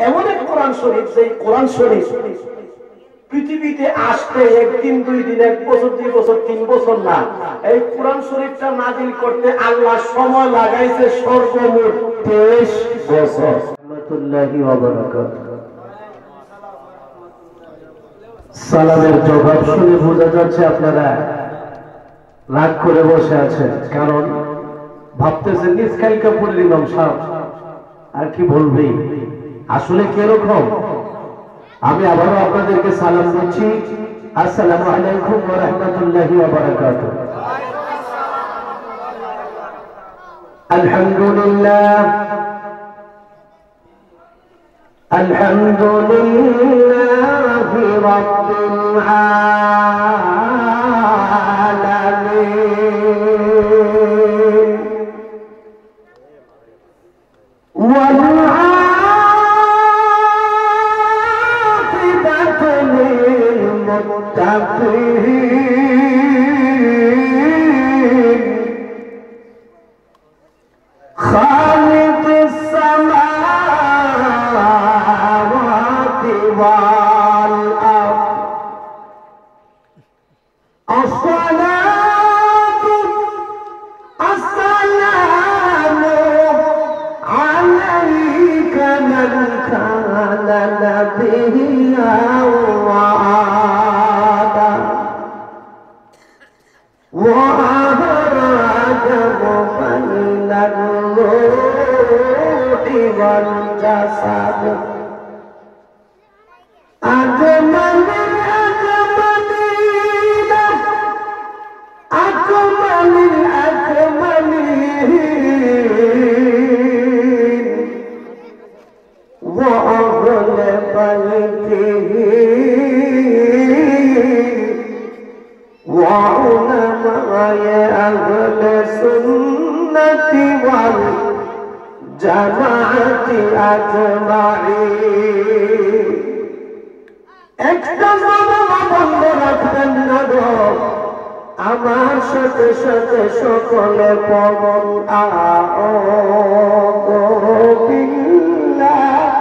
এমন এক কোরআন শরীফ, যে কোরআন শরীফ পৃথিবীতে আসতে একদিন, 2 দিন, 1 বছর, 2 বছর, 3 বছর না, এই কোরআন শরীফটা নাজিল করতে আল্লাহ সময় লাগাইছে সর্বমোট 23 বছর। রাহমাতুল্লাহি ওয়া বারাকাতুহু। সালামের জবাব শুনে বোঝা যাচ্ছে আপনারা রাগ করে বসে আছেন, কারণ ভাবতেছেন নিজ কালকা পড়লেন ইমাম সাহেব আর কি বলবে। আসলে কিরকম, আমি আবারও আপনাদেরকে সালাম দিচ্ছি। আসসালামু আলাইকুম ওয়া রাহমাতুল্লাহি ওয়া বারাকাতুহু। আলহামদুলিল্লাহ আলহামদুলিল্লাহি রাব্বিল আলামিন ওয়াল আকিবাতু লিল মুত্তাকিন খালিকিস সামাওয়াতি ওয়াল আরদ আসসালাতু আসসালামু আলাইকা মান কানা নাবিয়্যান ওয়া আদম ওয়া আখরাজাহু বাইনাল রূহি ওয়াল জাসাদ আজমালিল আকমালিনা আকমালিল আকমালিন ওয়া আহলে বাইতিহি ওয়া উলামায়ে আহলে সুন্নতি ওয়াল জামাআতি আজমাইন। একটা জবাব বন্ধ রাখবেন না গো, আমার সাথে সাথে সকলে পবন আউযু বিল্লাহি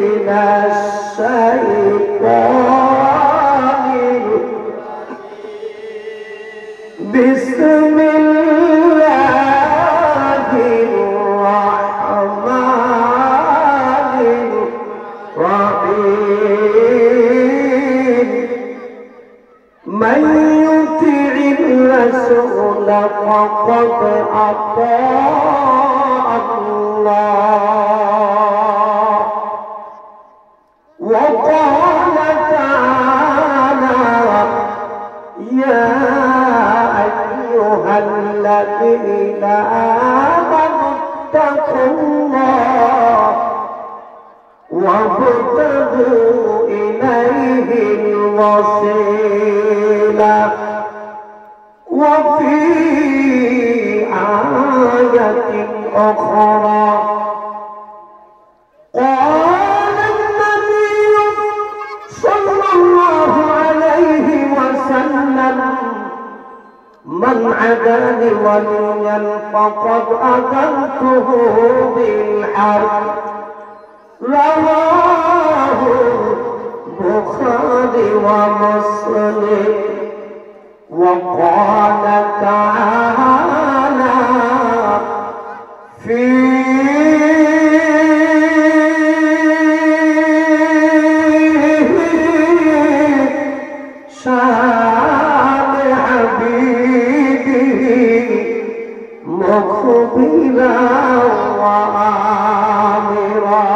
মিনাশ শাইতানির বিসমিল্লাহির রাহমানির রাহিম মান ইউতি'ir রাসূল ফাকাদ আতা আল্লাহ ওয়া ক্বালা তাআলা ইয়া আইয়ুহাল্লাযীনা আমানু তাকুল্লাহ ওয়াবতাগু ইলাইহিল ওয়াসিলা ওয়া ফি আয়াতিন উখরা قال النبي صلى الله عليه وسلم من عاداني وليا فقد أذنته بالحرب رواه البخاري ومسلم وقال تعالى في شان حبيبه مخبرا وآمرا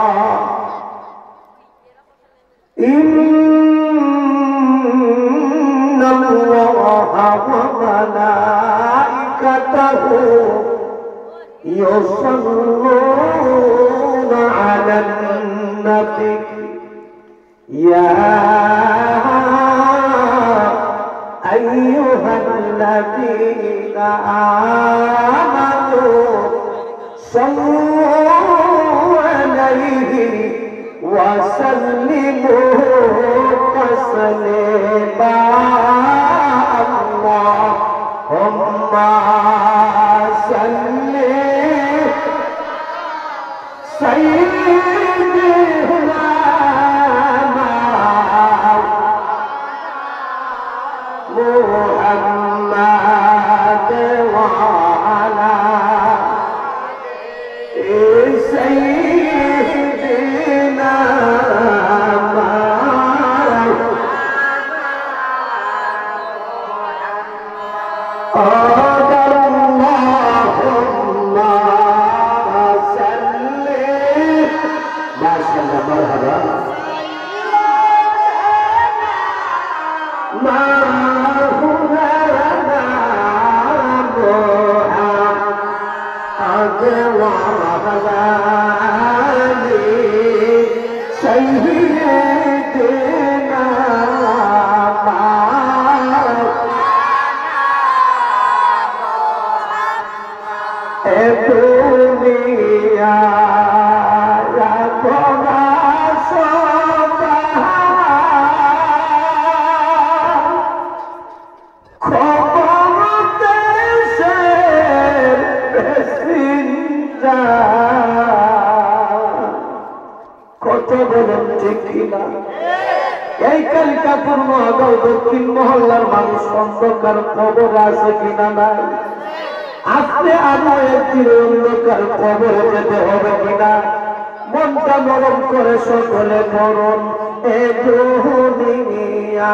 إن الله وملائكته يصلون على النبي يا أيها الذين آمنوا صلوا عليه وسلموا تسليما اللهم صل سيدنا মাশাআল্লাহ মারহাবা এই কালিকাপুর মহাগাঁও দক্ষিণ মহল্লার মানুষ অন্ধকার কবর আছে কিনা নাই আপনি আরো একদিন অন্ধকার কবরে যেতে হবে কিনা মনটা নরম করে সকলে মরণ এ দুনিয়া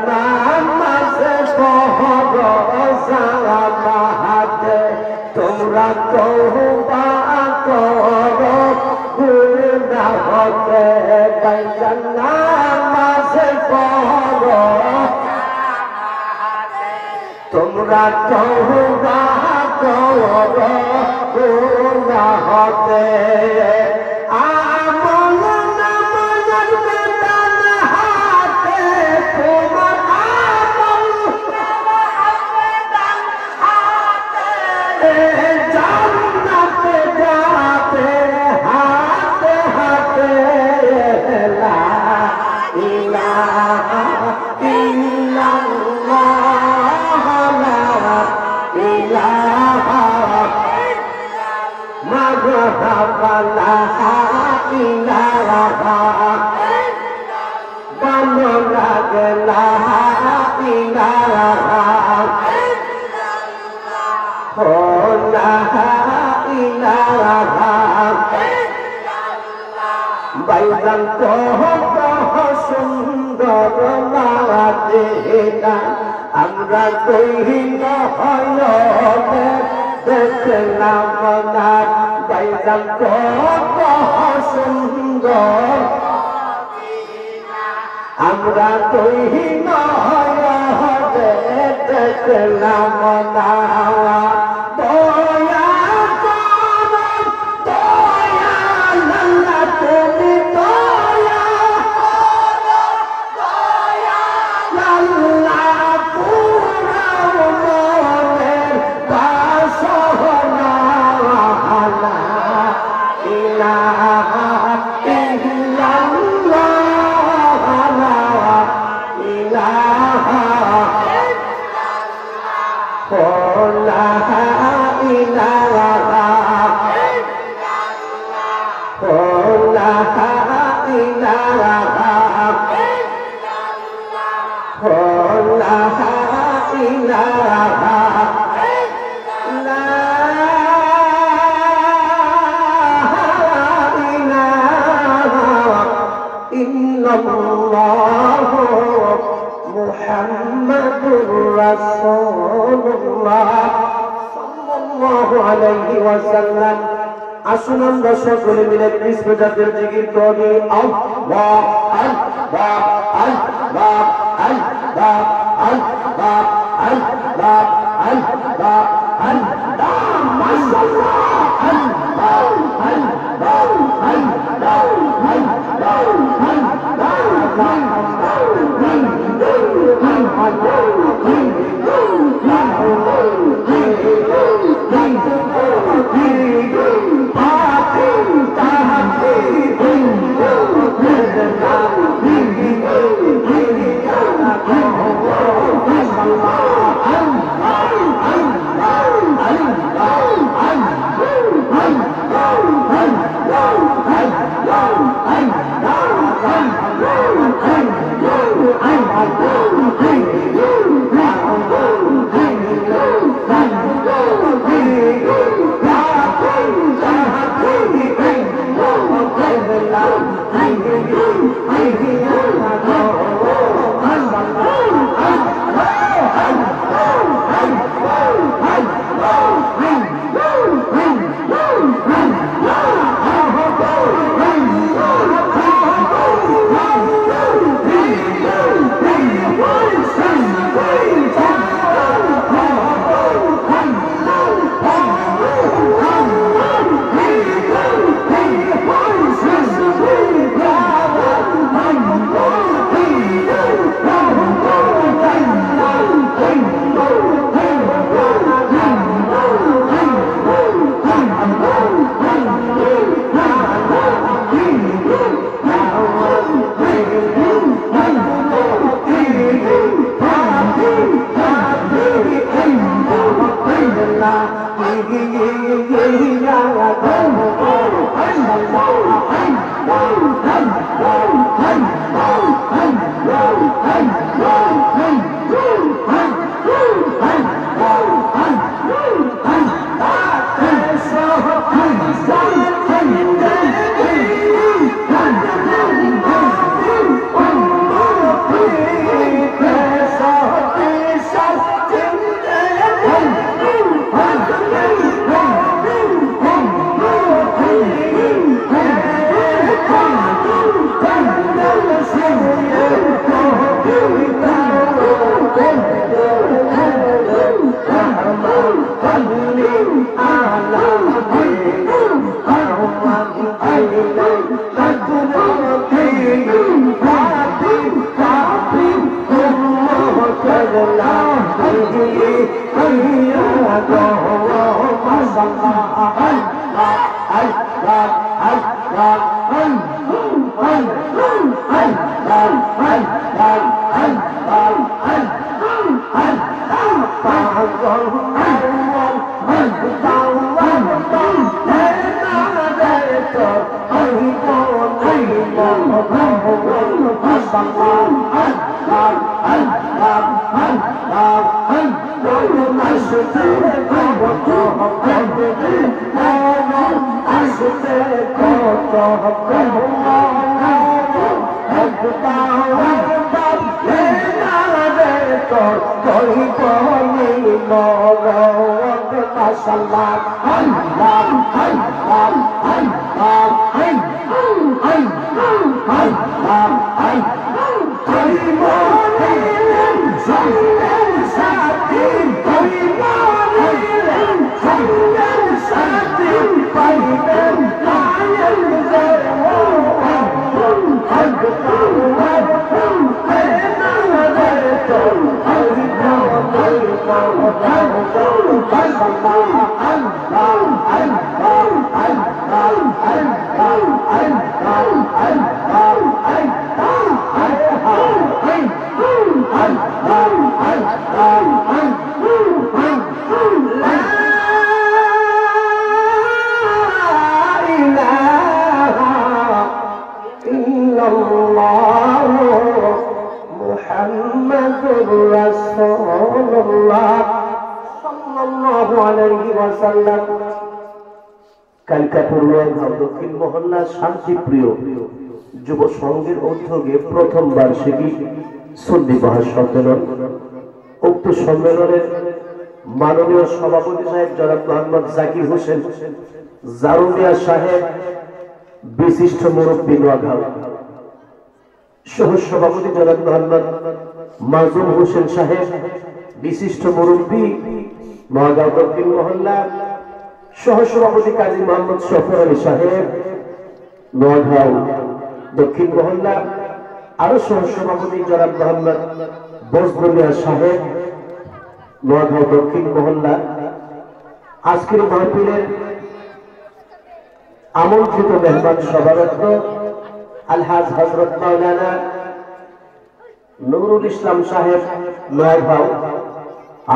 Bye. মাঝে পরজামাতে তোমরা তওবা করো গুনাহ হতে বাইজান নামাজ পড়ো তোমরা তওবা করো গুনাহ হতে আমল নামাজ বেদান হাতে তোমার আমল নামাজ বেদান হাতে জান্নাতে যাবে হাতে হাতে লা ইলাহা ইল্লাল্লাহ লা ইলাহা মাগফিরা লা ইলাহা ভালো লাগে লা ইলাহা ও লা ইলাহা বাইজান কত সুন্দর লাগে না আমরা কইল হয় দেখলাম না বাইজান কত সুন্দর আমরা কইল হয় দেখলাম না দয়া করো দয়া আল্লাহ তুমি দয়া করো দয়া আল্লাহ পুরা মনের বাসনা লা ইলাহা ইল্লাল্লাহ লা ইলাহা ও লা ইলাহা ও লা ইলাহা ও লা ইলাহা লা ইলাহা ইল্লাল্লাহ মুহাম্মাদুর রাসূলুল্লাহ সাল্লাল্লাহু আলাইহি ওয়াসাল্লাম আসুন আমরা সকলে মিলে কৃষ্ণ জাতির জিকির করি আল্লাহ আল্লাহ আল্লাহ আল্লাহ আল্লাহ আল্লাহ আল্লাহ আল্লাহ মাশাআল্লাহ আল্লাহ আল্লাহ আল্লাহ দক্ষিণ মহল্লা শান্তিপ্রিয় যুব সংঘের উদ্যোগে প্রথম বার্ষিকী সুন্নি মহাসম্মেলন। উক্ত সম্মেলনের মাননীয় সভাপতি সাহেব জনাব মোহাম্মদ জাকির হোসেন জারুমিয়া সাহেব, বিশিষ্ট মুরব্বী নোয়াগাঁও, সহ সভাপতি জনাব মোহাম্মদ মাজুম হোসেন সাহেব, বিশিষ্ট মুরব্বী নোয়াগাঁও দক্ষিণ মহল্লা, সহসভাপতি কাজী মোহাম্মদ শফর আলী সাহেব, নোয়াগাঁও দক্ষিণ মহল্লা, আরো সহসভাপতি জনাব মোহাম্মদ বজলুমিয়া সাহেব, নোয়াগাঁও দক্ষিণ মহল্লা। আজকের মাহফিলের আমন্ত্রিত মেহমান সভারত্ন আলহাজ হযরত মাওলানা নুরুল ইসলাম সাহেব, নোয়াগাঁও।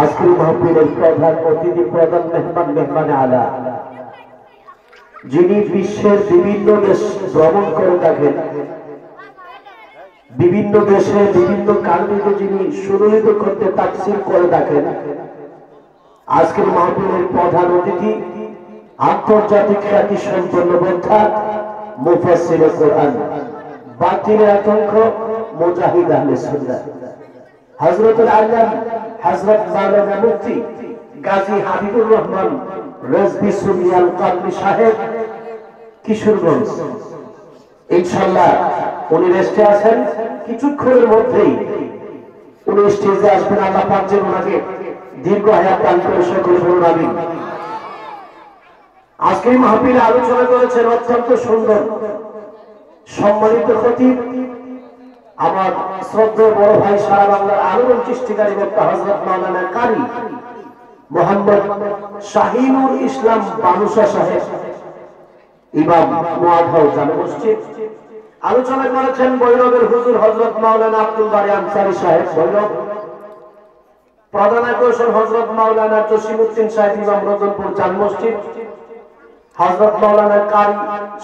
আজকের মাহফিলের প্রধান অতিথি, প্রধান মেহমান আলা, যিনি বিশ্বের বিভিন্ন দেশ ভ্রমণ করে থাকেন, বিভিন্ন দেশে বিভিন্ন কারণে যিনি সুললিত করতে তাকসির করে থাকেন। আজকের মাহফিলের প্রধান অতিথি আন্তর্জাতিক খ্যাতি সম্পন্ন বক্তা, মুফাসসিরে কোরআন, বাতিলের আতঙ্ক, মুজাহিদ আহলে সুন্নাহ, হযরতুল আল্লাহ হযরত মাওলানা মুফতি গাজী হাবিবুর রহমান রেজভী সুনিয়াল কাদরি সাহেব, কিশোরগঞ্জ। ইনশাআল্লাহ উনি রেস্টে আছেন, কিছুক্ষণের মধ্যেই উনি স্টেজে আসবেন। আল্লাহ পাক যেন ওনাকে দীর্ঘ হায়াত দান করে, সকলে বলুন আমিন। আজকে এই মাহফিলে আলোচনা করেছেন অত্যন্ত সুন্দর সম্মানিত খতিব, আমার শ্রদ্ধেয় বড় ভাই, সারা বাংলার আলোড়ন সৃষ্টিকারী বক্তা হযরত মাওলানা কারি মোহাম্মদ শাহিনুল ইসলাম বানুশা সাহেব, ইমাম নোয়াগাঁও জামে মসজিদ। আলোচনা করেছেন ভৈরবের হুজুর হযরত মাওলানা আব্দুল বারী আনসারী সাহেব, ভৈরব। প্রধান আকর্ষণ হযরত মাওলানা জসিমউদ্দিন সাহেব, ইমাম রতনপুর জামে মসজিদ। হযরত মাওলানা কারি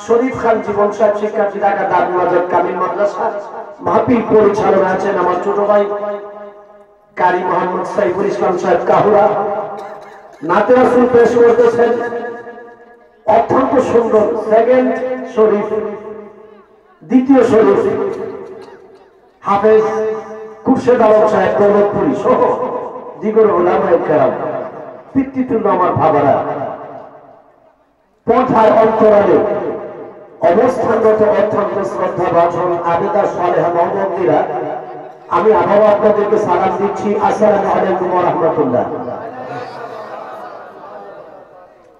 শরীফ খান জীবন সাহেব, শিক্ষার্থী, ঢাকা দারুল আজাদ কামিল মাদ্রাসা। মাহফিল পরিচালনা আছেন আমার ছোট ভাই কারি মোহাম্মদ সাইফুল ইসলাম সাহেব, কাহুরা। নাতে রাসূল পেশ করতেছেন অত্যন্ত সুন্দর সেকেন্ড শরীফ, দ্বিতীয় শরীফ হাফেজ খুরশেদ আলম সাহেব, দৌলতপুরি সহ দিগর উলামায়ে কেরাম, পিতৃতুল্য আমার ভাবারা, পথার অন্তরালে অবস্থানগত অত্যন্ত শ্রদ্ধা ভাষণ আবেদা সালেহা মহম্মদীরা, আমি আবারও আপনাদেরকে সালাম দিচ্ছি। আসসালামু আলাইকুম ওয়া রাহমাতুল্লাহ।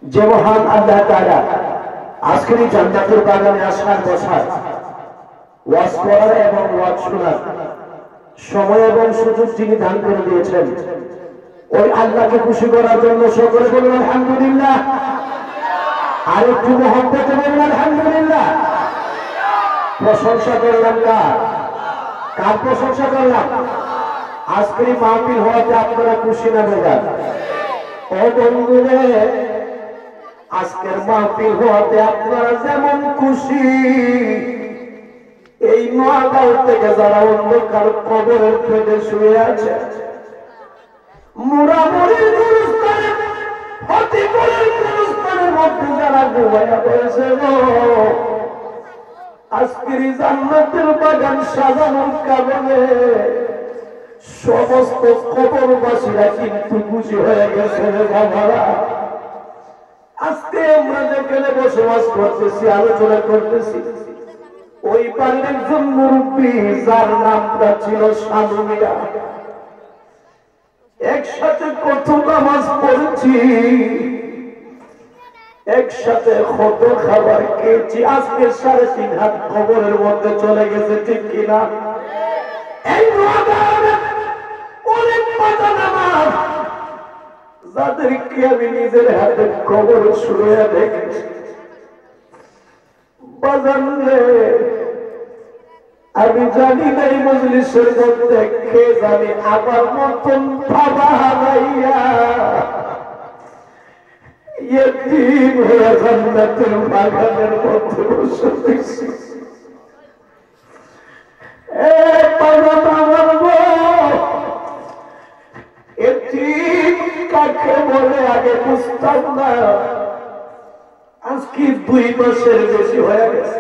যে মহান আল্লাহ তাআলা আজকের এই জান্নাতুল বাগানে আসার বসার, ওয়াজ করার এবং ওয়াজ শোনার সময় এবং সুযোগ যিনি দান করে দিয়েছেন, ওই আল্লাহকে খুশি করার জন্য সকলে বলুন আলহামদুলিল্লাহ। আর একটু মহব্বতে বলুন আলহামদুলিল্লাহ। প্রশংসা করলাম কার প্রশংসা করলাম? আজকের মাহফিল হওয়াতে আপনারা খুশি না বেজার? ও বন্ধুরে, আজকের মাহফিল হওয়াতে আপনারা যেমন খুশি, এই নোয়াগাঁও থেকে যারা অন্ধকার কবরের পেটে শুয়ে আছে, মুড়ামুড়ি গুরুস্থান ফতেপুরের গুরুস্থানের মধ্যে যারা ঘুমাইয়া রয়েছে গো, আজকের জান্নাতের বাগান সাজানোর কারণে সমস্ত কবরবাসীরা কিন্তু খুশি হয়ে গেছে রে বাবারা। আজকে আমরা যেখানে বসবাস করতেছি, আলোচনা করতেছি, ওই বাড়ির একজন মুরব্বী যার নামটা ছিল সাধু মিয়া। একসাথে কত নামাজ পড়েছি, একসাথে কত খাবার খেয়েছি, আজকে 3.5 হাত কবরের মধ্যে চলে গেছে, ঠিক কিনা? এই অনেক মজা নামাজ যাদেরকে আমি নিজের হাতে কবর শুয়ে দেখেছি। বাজান রে, আমি জানি না এই মজলিসের মধ্যে কে জানি আমার মতন বাবা হারাইয়া ইয়তীম হয়ে জান্নাতের বাগানের মধ্যে বসে দেখছি। এ বাবা আমার গো, ইয়তীম কাকে বলে আগে বুঝতাম না, আজকে 2 মাসের বেশি হয়ে গেছে।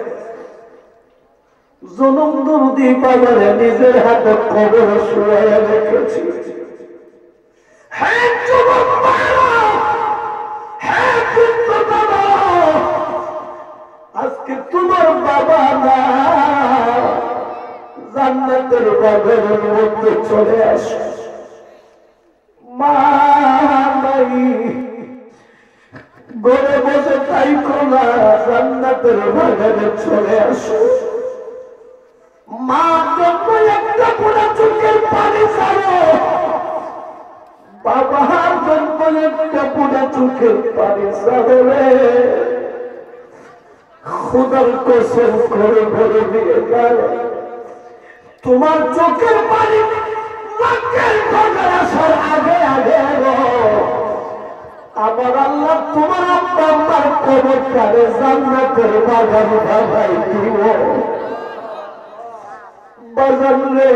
জনম দরদি বাবারে নিজের হাতে কবর শুয়ে রেখেছি। হ্যাঁ যুবক বাবা, হ্যাঁ বৃদ্ধ বাবা, আজকে তোমার বাবা না, জান্নাতের বাগানের মধ্যে চলে আসো। মা নাই ঘরে বসে তাই কোনা, জান্নাতের বাগানে চলে আসো। মা জন্য একটা পোড়া চোখের পানি ছাড়ো, বাবার জন্য একটা পোড়া চোখের পানি ছাড়ো রে। খুদার কসম করে ভরে দিয়ে গেল, তোমার চোখের পানি নাকের ভাগে আসার আগে আগে আমার আল্লাহ তোমার আব্বা আম্মার কবরটারে জান্নাতের বাগান বানাই দিব। বাজার রে,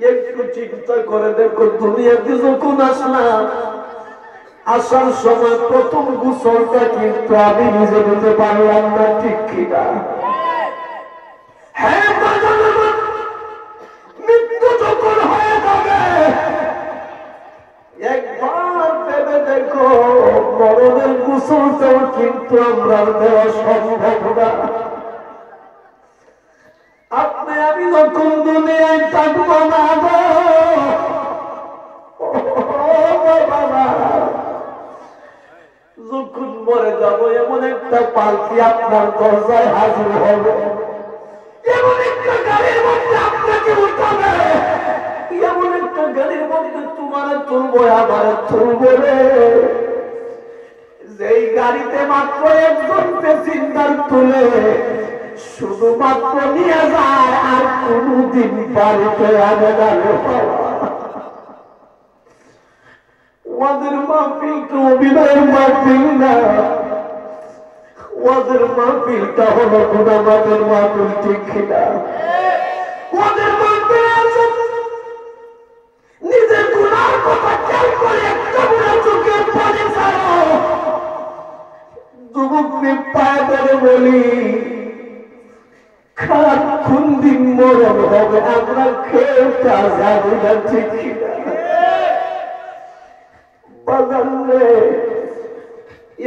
একটু চিন্তা করে দেখো, দুনিয়াতে যখন আসলাম, আসার সময় প্রথম গোসলটা কিন্তু আমি নিজে দিতে পারলাম না, ঠিক কিনা? হ্যাঁ বাজার, মৃত্যু যখন হয়ে যাবে একবার ভেবে দেখো, মরণের গোসলটাও কিন্তু আমরা দেওয়া সম্ভব না। আপনি আমি যখন দুনিয়ায় থাকবো না গো বাবা, যখন মরে যাবো এমন একটা পালকি আপনার দরজায় হাজির হবে, এমন একটা গাড়ির মধ্যে আপনাকে উঠাবে, এমন একটা গাড়ির মধ্যে তোমার তুলবো, আমার তুলবো রে। যেই গাড়িতে মাত্র একজন প্যাসেঞ্জার তুলে শুধুমাত্র নিয়ে যায়, আর কোনদিন বাড়িতে আনে না। ওদের মাহফিলটা অভিনয়ের মাহফিল না, ওদের মাহফিলটা হলো গুনামাদের মাহফিল, ঠিক কিনা? ওদের মাহফিল আছে নিজের গুনার কথা খেয়াল করে একটা বুড়া চোখের পানি ছাড়ো। যুবককে পায়ে ধরে বলি, খারাপ কোন দিন মরণ হবে আমরা কেউ তা জানি না, ঠিক কিনা? বাজার রে,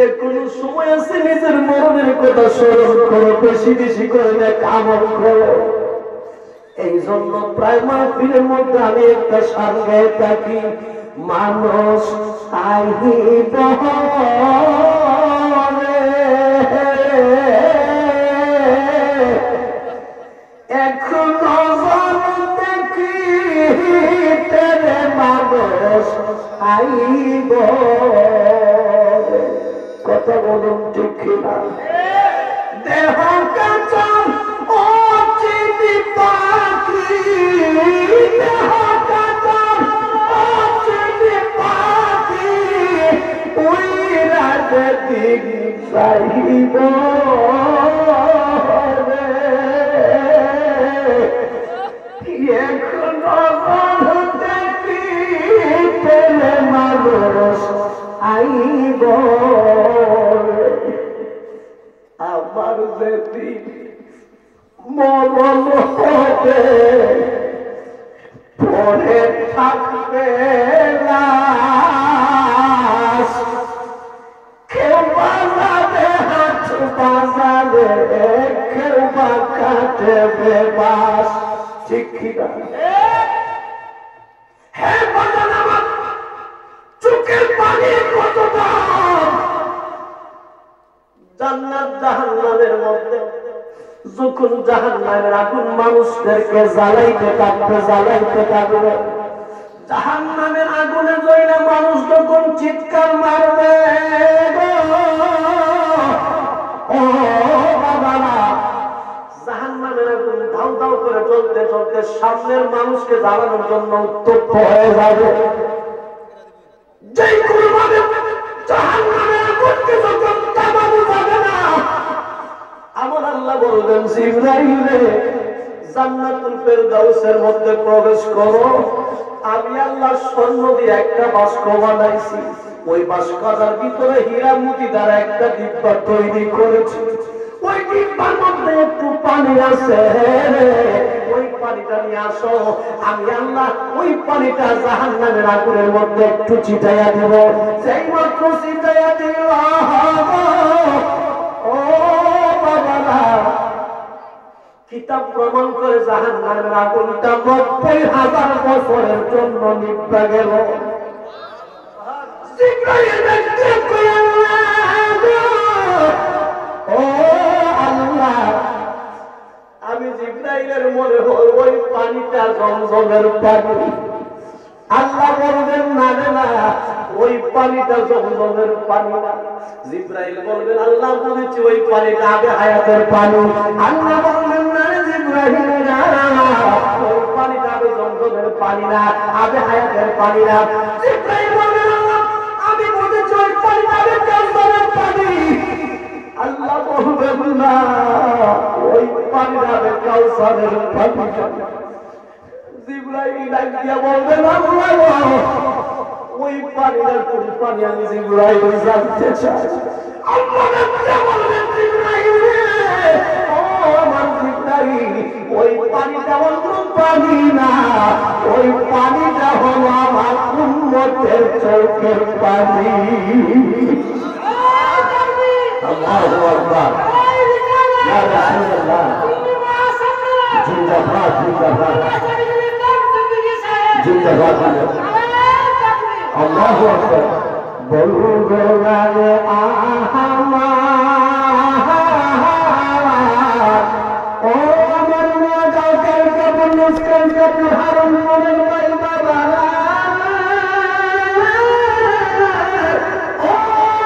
এখনো সময় আছে, নিজের মরণের কথা স্মরণ করো, বেশি বেশি করে না আমল করো। এই জন্য প্রায় মাহফিলের মধ্যে আমি একটা সার গায়ে থাকি, মানুষ আইব এখনো দেখি তেরে মানুষ আইব, কথা বলুন ঠিক কিনা? দেহ কাঁচন ও চিনি পাখি, দেহ কাঁচন ও চিনি পাখি, ওই রাতে দিন চাইব এখনো দেখি পেলে মানুষ থাকবে লাশ, কেউ বাজাবে হাত বাজাবে, কেউ বা কাটবে বাস। ঠিক কি না? হ্যাঁ বাজান আমার চোখের পানি কত দাম। জান্নাত জাহান্নামের মধ্যে যখন জাহান্নামের আগুন মানুষদেরকে জ্বালাইতে থাকবে জ্বালাইতে থাকবে, জাহান্নামের আগুনে জ্বলে মানুষ যখন চিৎকার মারবে, ও বাবারা, জাহান্নামের আগুন ধাউ ধাউ করে জ্বলতে জ্বলতে সামনের মানুষকে জ্বালানোর জন্য উত্তপ্ত হয়ে যাবে। যেই কোনোভাবে জাহান্নামের আগুনকে যখন থামানো যাবে না, আমার আল্লাহ বলবেন জিবরাইল রে, জান্নাতুল ফেরদাউসের মধ্যে প্রবেশ করো। আমি আল্লাহ স্বর্ণ দিয়ে একটা বাস্ক বানাইছি, ওই বাস্কার ভিতরে হীরা মোতি দ্বারা একটা ডিব্বা তৈরি করেছি। ওই ডিব্বার মধ্যে একটু পানি আছে, ওই পানিটা নিয়ে আসো। আমি আল্লাহ ওই পানিটা জাহান্নামের আগুনের মধ্যে একটু ছিটাইয়া দেব। সেই মাত্র ছিটাইয়া দিল, ও বাবারা, কিতাব প্রমাণ করে জাহান্নামের আগুনটা ৯০,০০০ বছরের জন্য নিভে গেল। ও আল্লাহ, আমি জিবরাইলের মনে হয় ওই পানিটা জমজমের পানি। আল্লাহ বলবেন না রে না, ওই পানিটা জমজমের পানি না। জিবরাইল বলবেন আল্লাহ বলেছি ওই পানিটা আবে হায়াতের পানি। আল্লাহ বলবেন না রে জিবরাইল না, ওই পানিটা আবে জমজমের পানি না, আবে হায়াতের পানি না। জিবরাইল বলবেন আল্লাহ আমি বলেছি ওই পানিটা আবে কাউসারের পানি। আল্লাহ বলবেন না, ওই পানিটা আবে কাউসারের পানি। জিবরাইল ডাক দিয়া বলবেন আল্লাহ ওই পানির কোন পানি আমি জিবরাইল জানতে চাই। আল্লাহ বলবেন জিবরাইল ও আমার জিবরাইল, ওই পানিটা অন্য পানি না, ওই পানিটা হলো আমার উম্মতের চোখের পানি। আল্লাহু আকবার, ইয়া রাসূলুল্লাহ, জিন্দাবাদ জিন্দাবাদ জিন্দাবাদ, আল্লাহু আকবার। বলু গোলালে ও আমার গাও কালকা বলুস কালকা হারুন মনের ভাই বাবা, ও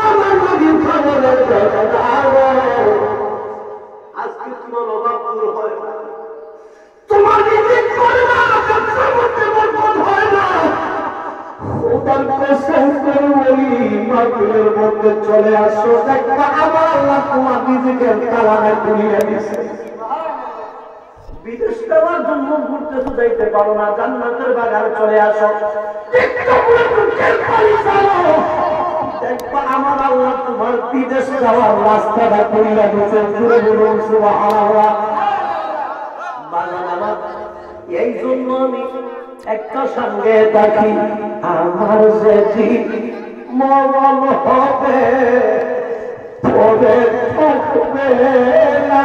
আমার নবী খবরের কথা, আজকে তোমার অভাব দূর হয় না, তোমার রিজিক করে না, ব্যবসা করতে বরকত হয় না। ওটার কসম করে বলি মাহফিলের মধ্যে চলে আসো, দেখবা আমার আল্লাহ তোমার রিজিকের তালানে খুলিয়ে দিয়েছে। বিদেশ যাওয়ার জন্য ঘুরতেছো, যাইতে পারো না, জান্নাতের বাগানে চলে আসো, দেখবা আমার আল্লাহ তোমার বিদেশ যাওয়ার রাস্তাটা খুলিয়ে দিয়েছে। জুড়ে বলুন সুবহানাল্লাহ। এই জন্য আমি একটা সঙ্গে দেখি, আমার যেটি মরণ হবে পরে থাকবে না,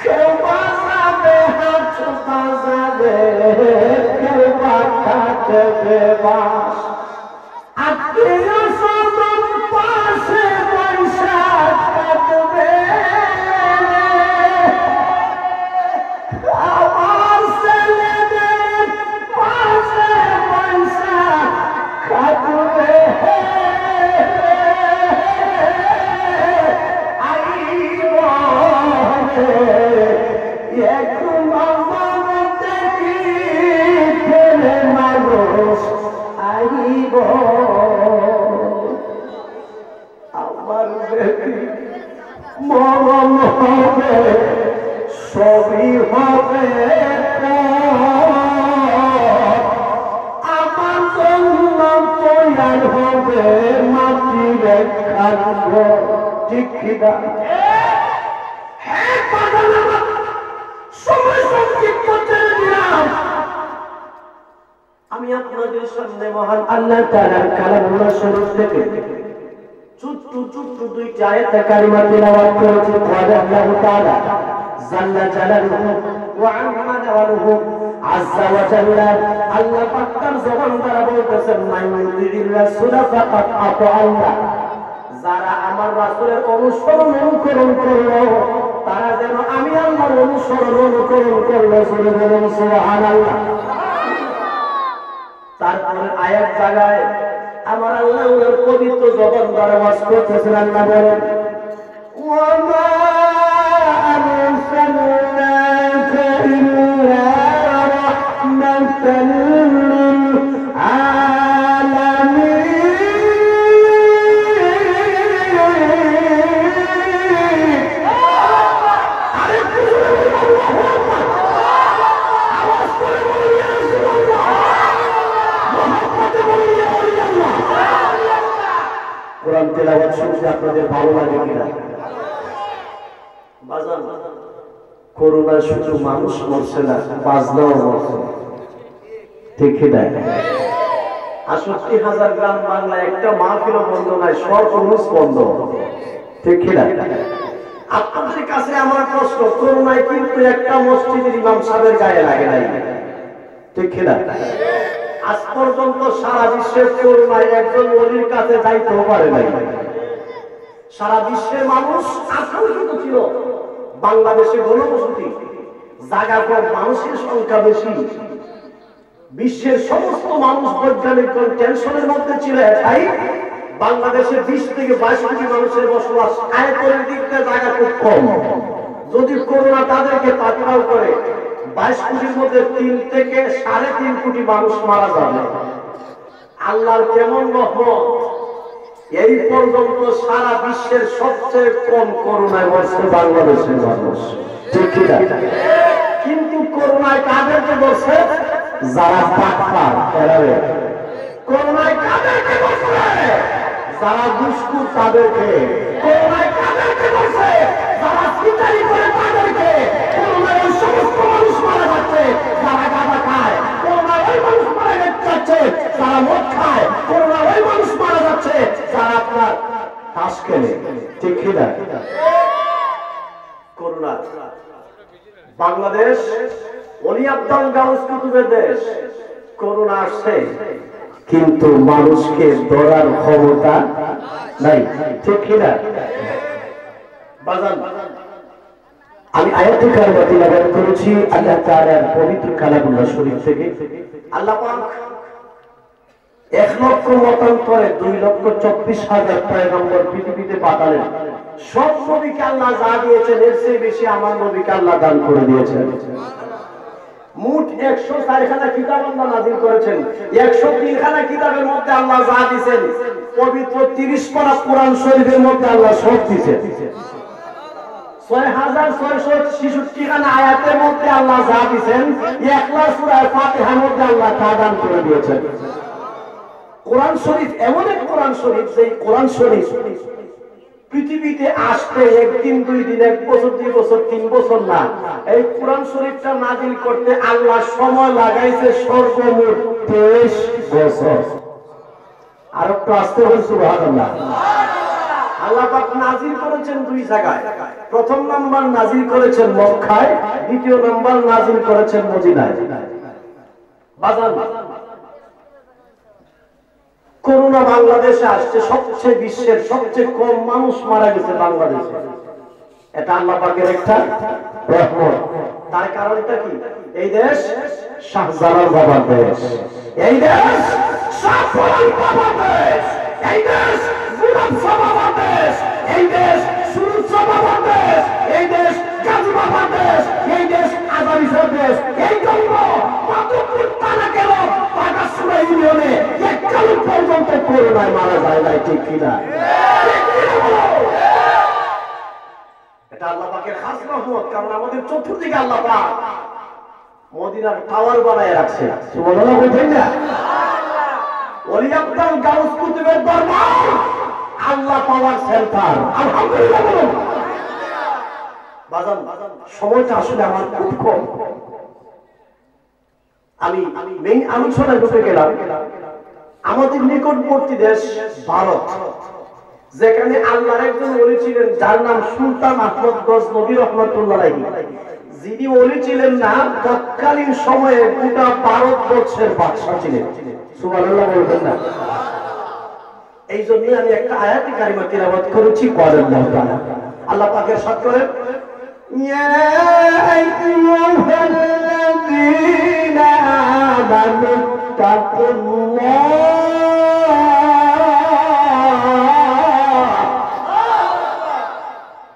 কেউ বাজাবে হাত বাজাবে, কেউ বা কাটবে বাস। আত্মীয় স্বজন পাশে বৈশাখ কাটবে, আমার ছেলেদের পাশে পয়সা কাটবে, মানুষ আইব, আমার মরণ হবে সবই হবে, আমার জন্য তৈয়ার হবে মাটির খাদ্য। ঠিক কিনা? সময় সংক্ষিপ্ত ছেড়ে দিলাম, আমি আপনাদের সামনে মহান আল্লাহ তাআলার কালামুল্লাহ শরীফ থেকে ছোট্ট ছোট্ট দুইটা আয়াত কারিমা তিলাওয়াত করেছি। ওয়া আল্লাহু তাআলা জাল্লা জালালুহু ওয়া আযমা নাওয়ালুহু আযজা ওয়া জাল্লা আল্লাহ পাক তার জবান দ্বারা বলতেছেন মান ইউরিদির রাসূলা ফাকাত আতা আল্লাহ, যারা আমার রাসূলের অনুসরণ অনুকরণ করলো তারা যেন আমি আল্লাহর অনুসরণ অনুকরণ করলো। সুবহানাল্লাহ। তারপরে আয়াত জায়গায় আমার আল্লাহ ওনার পবিত্র জবান দ্বারা ওয়াজ করতেছেন। আল্লাহ বলেন ওয়ামা আরসালনাকা ইল্লা রাহমাতাল লিল আলামিন। কোরআন তেলাওয়াত শুনতে আপনাদের ভালো লাগে কিনা? বাজান, করোনা শুধু মানুষ মরছে না, বাজনাও মরছে, ঠিক না? ৬৮,০০০ গ্রাম বাংলা একটা মাহফিলও বন্ধ নাই, সব মানুষ বন্ধ, ঠিক না? আপনাদের কাছে আমার প্রশ্ন, করোনায় কিন্তু একটা মসজিদের ইমাম সাহেবের গায়ে লাগে নাই, ঠিক না? আজ পর্যন্ত সারা বিশ্বের করোনায় একজন ওলির কাছে যাইতেও পারে নাই। সারা বিশ্বের মানুষ আতঙ্কিত ছিল। বাংলাদেশে ঘনবসতি, জায়গা কম, মানুষের সংখ্যা বেশি, বিশ্বের সমস্ত মানুষ বৈজ্ঞানিকগণ টেনশনের মধ্যে ছিল। তাই বাংলাদেশে ২০ থেকে ২২ কোটি মানুষের বসবাস, আয়তনের দিক থেকে জায়গা খুব কম। যদি করোনা তাদেরকে পাকড়াও করে ২২ কোটির মধ্যে ৩ থেকে ৩.৫ কোটি মানুষ মারা যাবে। আল্লাহর কেমন রহমত, এই পর্যন্ত সারা বিশ্বের সবচেয়ে কম করোনায় মরছে বাংলাদেশের মানুষ, ঠিক না? কিন্তু করোনায় কাদেরকে মরছে? যারা পাকপার এরারে। করোনায় কাদেরকে মরছে? যারা দুষ্কুর তাদেরকে। করোনায় কাদেরকে মরছে? যারা সিটারি করে তাদেরকে। করোনায় ওই সমস্ত মানুষ মারা যাচ্ছে যারা গাঁজা খায়। করোনায় ওই মানুষ মারা যাচ্ছে যারা মদ খায়। করোনায় ওই মানুষ মারা যাচ্ছে যারা আপনার তাস খেলে, ঠিক না? করোনা বাংলাদেশ ওলি আব্দুল গাউস কুতুবের দেশ। করোনা আসছে কিন্তু মানুষকে ধরার ক্ষমতা নাই, ঠিক না? বাজান, আমি আয়াতে কারিমা তিলাওয়াত করেছি আল্লাহ তাআলার পবিত্র কালামুল্লাহ শরীফ থেকে। আল্লাহ পাক ১ লক্ষ মতান্তরে ২,২৪,০০০ পয়গম্বর পৃথিবীতে পাঠালেন। সব নবীকে আল্লাহ যা দিয়েছেন এর চেয়ে বেশি আমার নবীকে আল্লাহ দান করে দিয়েছেন। মোট ১০৪খানা কিতাব আল্লাহ নাযিল করেছেন। ১০৩খানা কিতাবের মধ্যে আল্লাহ যা দিয়েছেন, পবিত্র ৩০ পারা কোরআন শরীফের মধ্যে আল্লাহ সব দিয়েছেন। ৬,৬৬৬খানা আয়াতের মধ্যে আল্লাহ যা দিয়েছেন, ইখলাস সূরা ফাতিহার মধ্যে আল্লাহ তা দান করে দিয়েছেন। কোরআন শরীফ এমন এক কোরআন শরীফ, যে কোরআন শরীফ পৃথিবীতে আসতে ১ দিন ২ দিন ১ বছর ২ বছর ৩ বছর না, এই কোরআন শরীফটা নাজিল করতে আল্লাহ সময় লাগাইছে সর্বমোট ২৩ বছর। আর একটু আসতে হবে সুবহানাল্লাহ। আল্লাহ পাক নাজিল করেছেন ২ জায়গায়। প্রথম নাম্বার নাজিল করেছেন মক্কায়, দ্বিতীয় নাম্বার নাজিল করেছেন মদিনায়। বাজান, করোনা বাংলাদেশে আসছে, সবচেয়ে বিশ্বের সবচেয়ে কম মানুষ মারা গেছে বাংলাদেশে। এটা আল্লাহ পাকের একটা রহমত। তার কারণটা কি? এই দেশ শাহজালাল বাবার দেশ, এই দেশ শাহজালাল বাবার দেশ, এই দেশ গোলাম শাহ বাবার দেশ, এই দেশ সুরুজ শাহ বাবার দেশ, এই দেশ গাজী বাবার দেশ, এই দেশ আজারি শাহ দেশ। এই জন্য মাধবপুর থানা গেল পাগাসুরা ইউনিয়নে ১ কাল পর্যন্ত করোনায় মারা যায় নাই, ঠিক কিনা? এটা আল্লাহ পাকের খাস রহমত। কারণ আমাদের চতুর্দিকে আল্লাহ পাক মদিনার টাওয়ার বানায় রাখছে। সুবহানাল্লাহ, বুঝেন না? ওলি আব্দুল গাউস কুতুবের দরবার আল্লাহ পাওয়ার সেন্টার। আলহামদুলিল্লাহ বলুন। বাজান, সময়টা আসলে আমার খুব কম। আমি মেইন আলোচনা করতে গেলাম আমাদের নিকটবর্তী দেশ ভারত, যেখানে আল্লাহর একজন ওলি ছিলেন যার নাম সুলতান আহমদ গজনবী রহমাতুল্লাহ আলাইহি। যিনি ওলি ছিলেন না, তৎকালীন সময়ে গোটা ভারতবর্ষের বাদশা ছিলেন। সুবহানাল্লাহ বলবেন না? এই জন্য আমি একটা আয়াত কারিমা তিলাওয়াত করেছি। আল্লাহ পাক ইরশাদ করেন, ইয়া আইয়ুহাল্লাযীনা আমানু তাকুল্লাহ।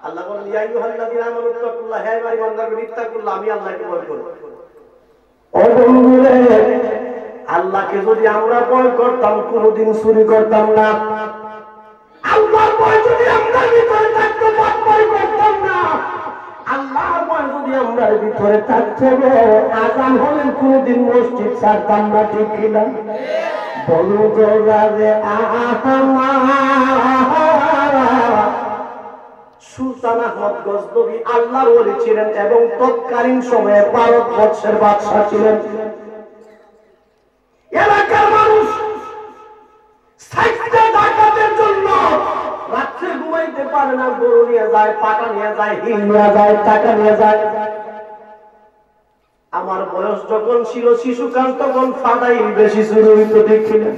আল্লাহ বলেন, ইয়া আইয়ুহাল্লাযীনা আমানু তাকুল্লাহ, হে ঈমানদারগণ ইত্তাকুল্লাহ, আমি আল্লাহকে ভয় করব। ও বন্ধুরা, আল্লাহকে যদি আমরা ভয় করতাম কোনদিন চুরি করতাম না। আল্লাহর ভয় যদি আমরা ভিতরে থাকতো ভয় করতাম না। আল্লাহর ভয় যদি আমরা ভিতরে থাকতো আযান হলে কোনদিন মসজিদ ছাড়তাম না, ঠিক কিনা? বলু গোরারে সুলতান আহমদ গজনবী আল্লাহর ওলি ছিলেন এবং তৎকালীন সময়ে ভারতবর্ষের বাদশা ছিলেন। এলাকার মানুষ সাইটটা ডাকাতের জন্য রাত্রে ঘুমাইতে পারে না, গরু নিয়ে যায়, পাটা নিয়ে যায়, হিল নিয়ে যায়, টাকা নিয়ে যায়। আমার বয়স যখন ছিল শিশুকাল, তখন ফাদাইল বেশি শুরু হইত, দেখি না?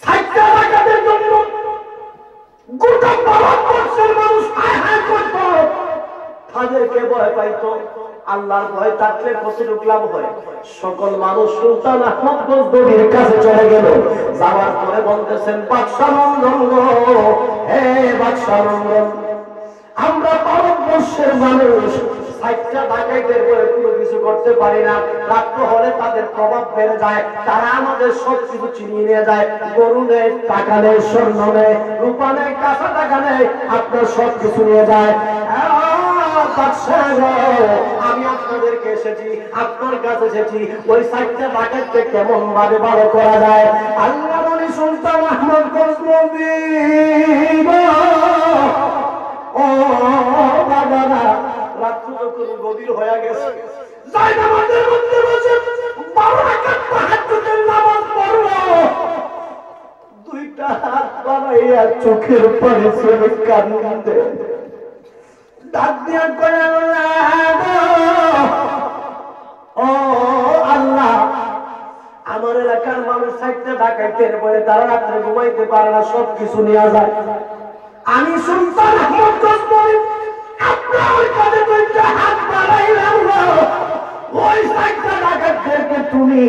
সাইটটা ডাকাতের জন্য গোটা ভারতবর্ষের মানুষ হায় হায় করত, তাদেরকে ভয় পাইত। আল্লাহর ভয় থাকলে কতটুকু লাভ হয়? সকল মানুষ সুলতান আহমদ গজনবীর কাছে চলে গেল। যাওয়ার পরে বলতেছেন, বাদশা নন্দন গো, হে বাদশা নন্দন, আমরা ভারতবর্ষের মানুষ সাইটটা ডাকাইতের বলে কোনো কিছু করতে পারি না। রাত্র হলে তাদের প্রভাব বেড়ে যায়, তারা আমাদের সব কিছু চিনিয়ে নিয়ে যায়। গরু নেই, টাকা নেই, স্বর্ণ নেই, রূপা নেই, কাঁচা টাকা নেই, আপনার সব কিছু নিয়ে যায়। আমি আপনাদেরকে এসেছি, আপনার কাছে এসেছি, ওই সাইটটা ডাকাতকে কেমন ভাবে ভালো করা যায়। আল্লাহ বলি, সুলতান আহমদ গজনবী ও বাবারা, রাত্র যখন গভীর হয়ে গেছে, জায়নামাজের মধ্যে বসে 12 রাকাত তাহাজ্জুদের নামাজ পড়লো। দুইটা হাত বাড়াইয়া চোখের পানি ছেড়ে কাঁদতে ডাক দিয়া কয়ে, ও আল্লাহ, আমার এলাকার মানুষ সাইটটা ডাকাইতের বলে তারা রাত্রে ঘুমাইতে পারে না, সব কিছু নিয়ে যায়। আমি সুলতান আহমদ গজনবী আপনার কাছে দুইটা হাত বাড়াইলাম, ওই সাইটটা ডাকাতদেরকে তুমি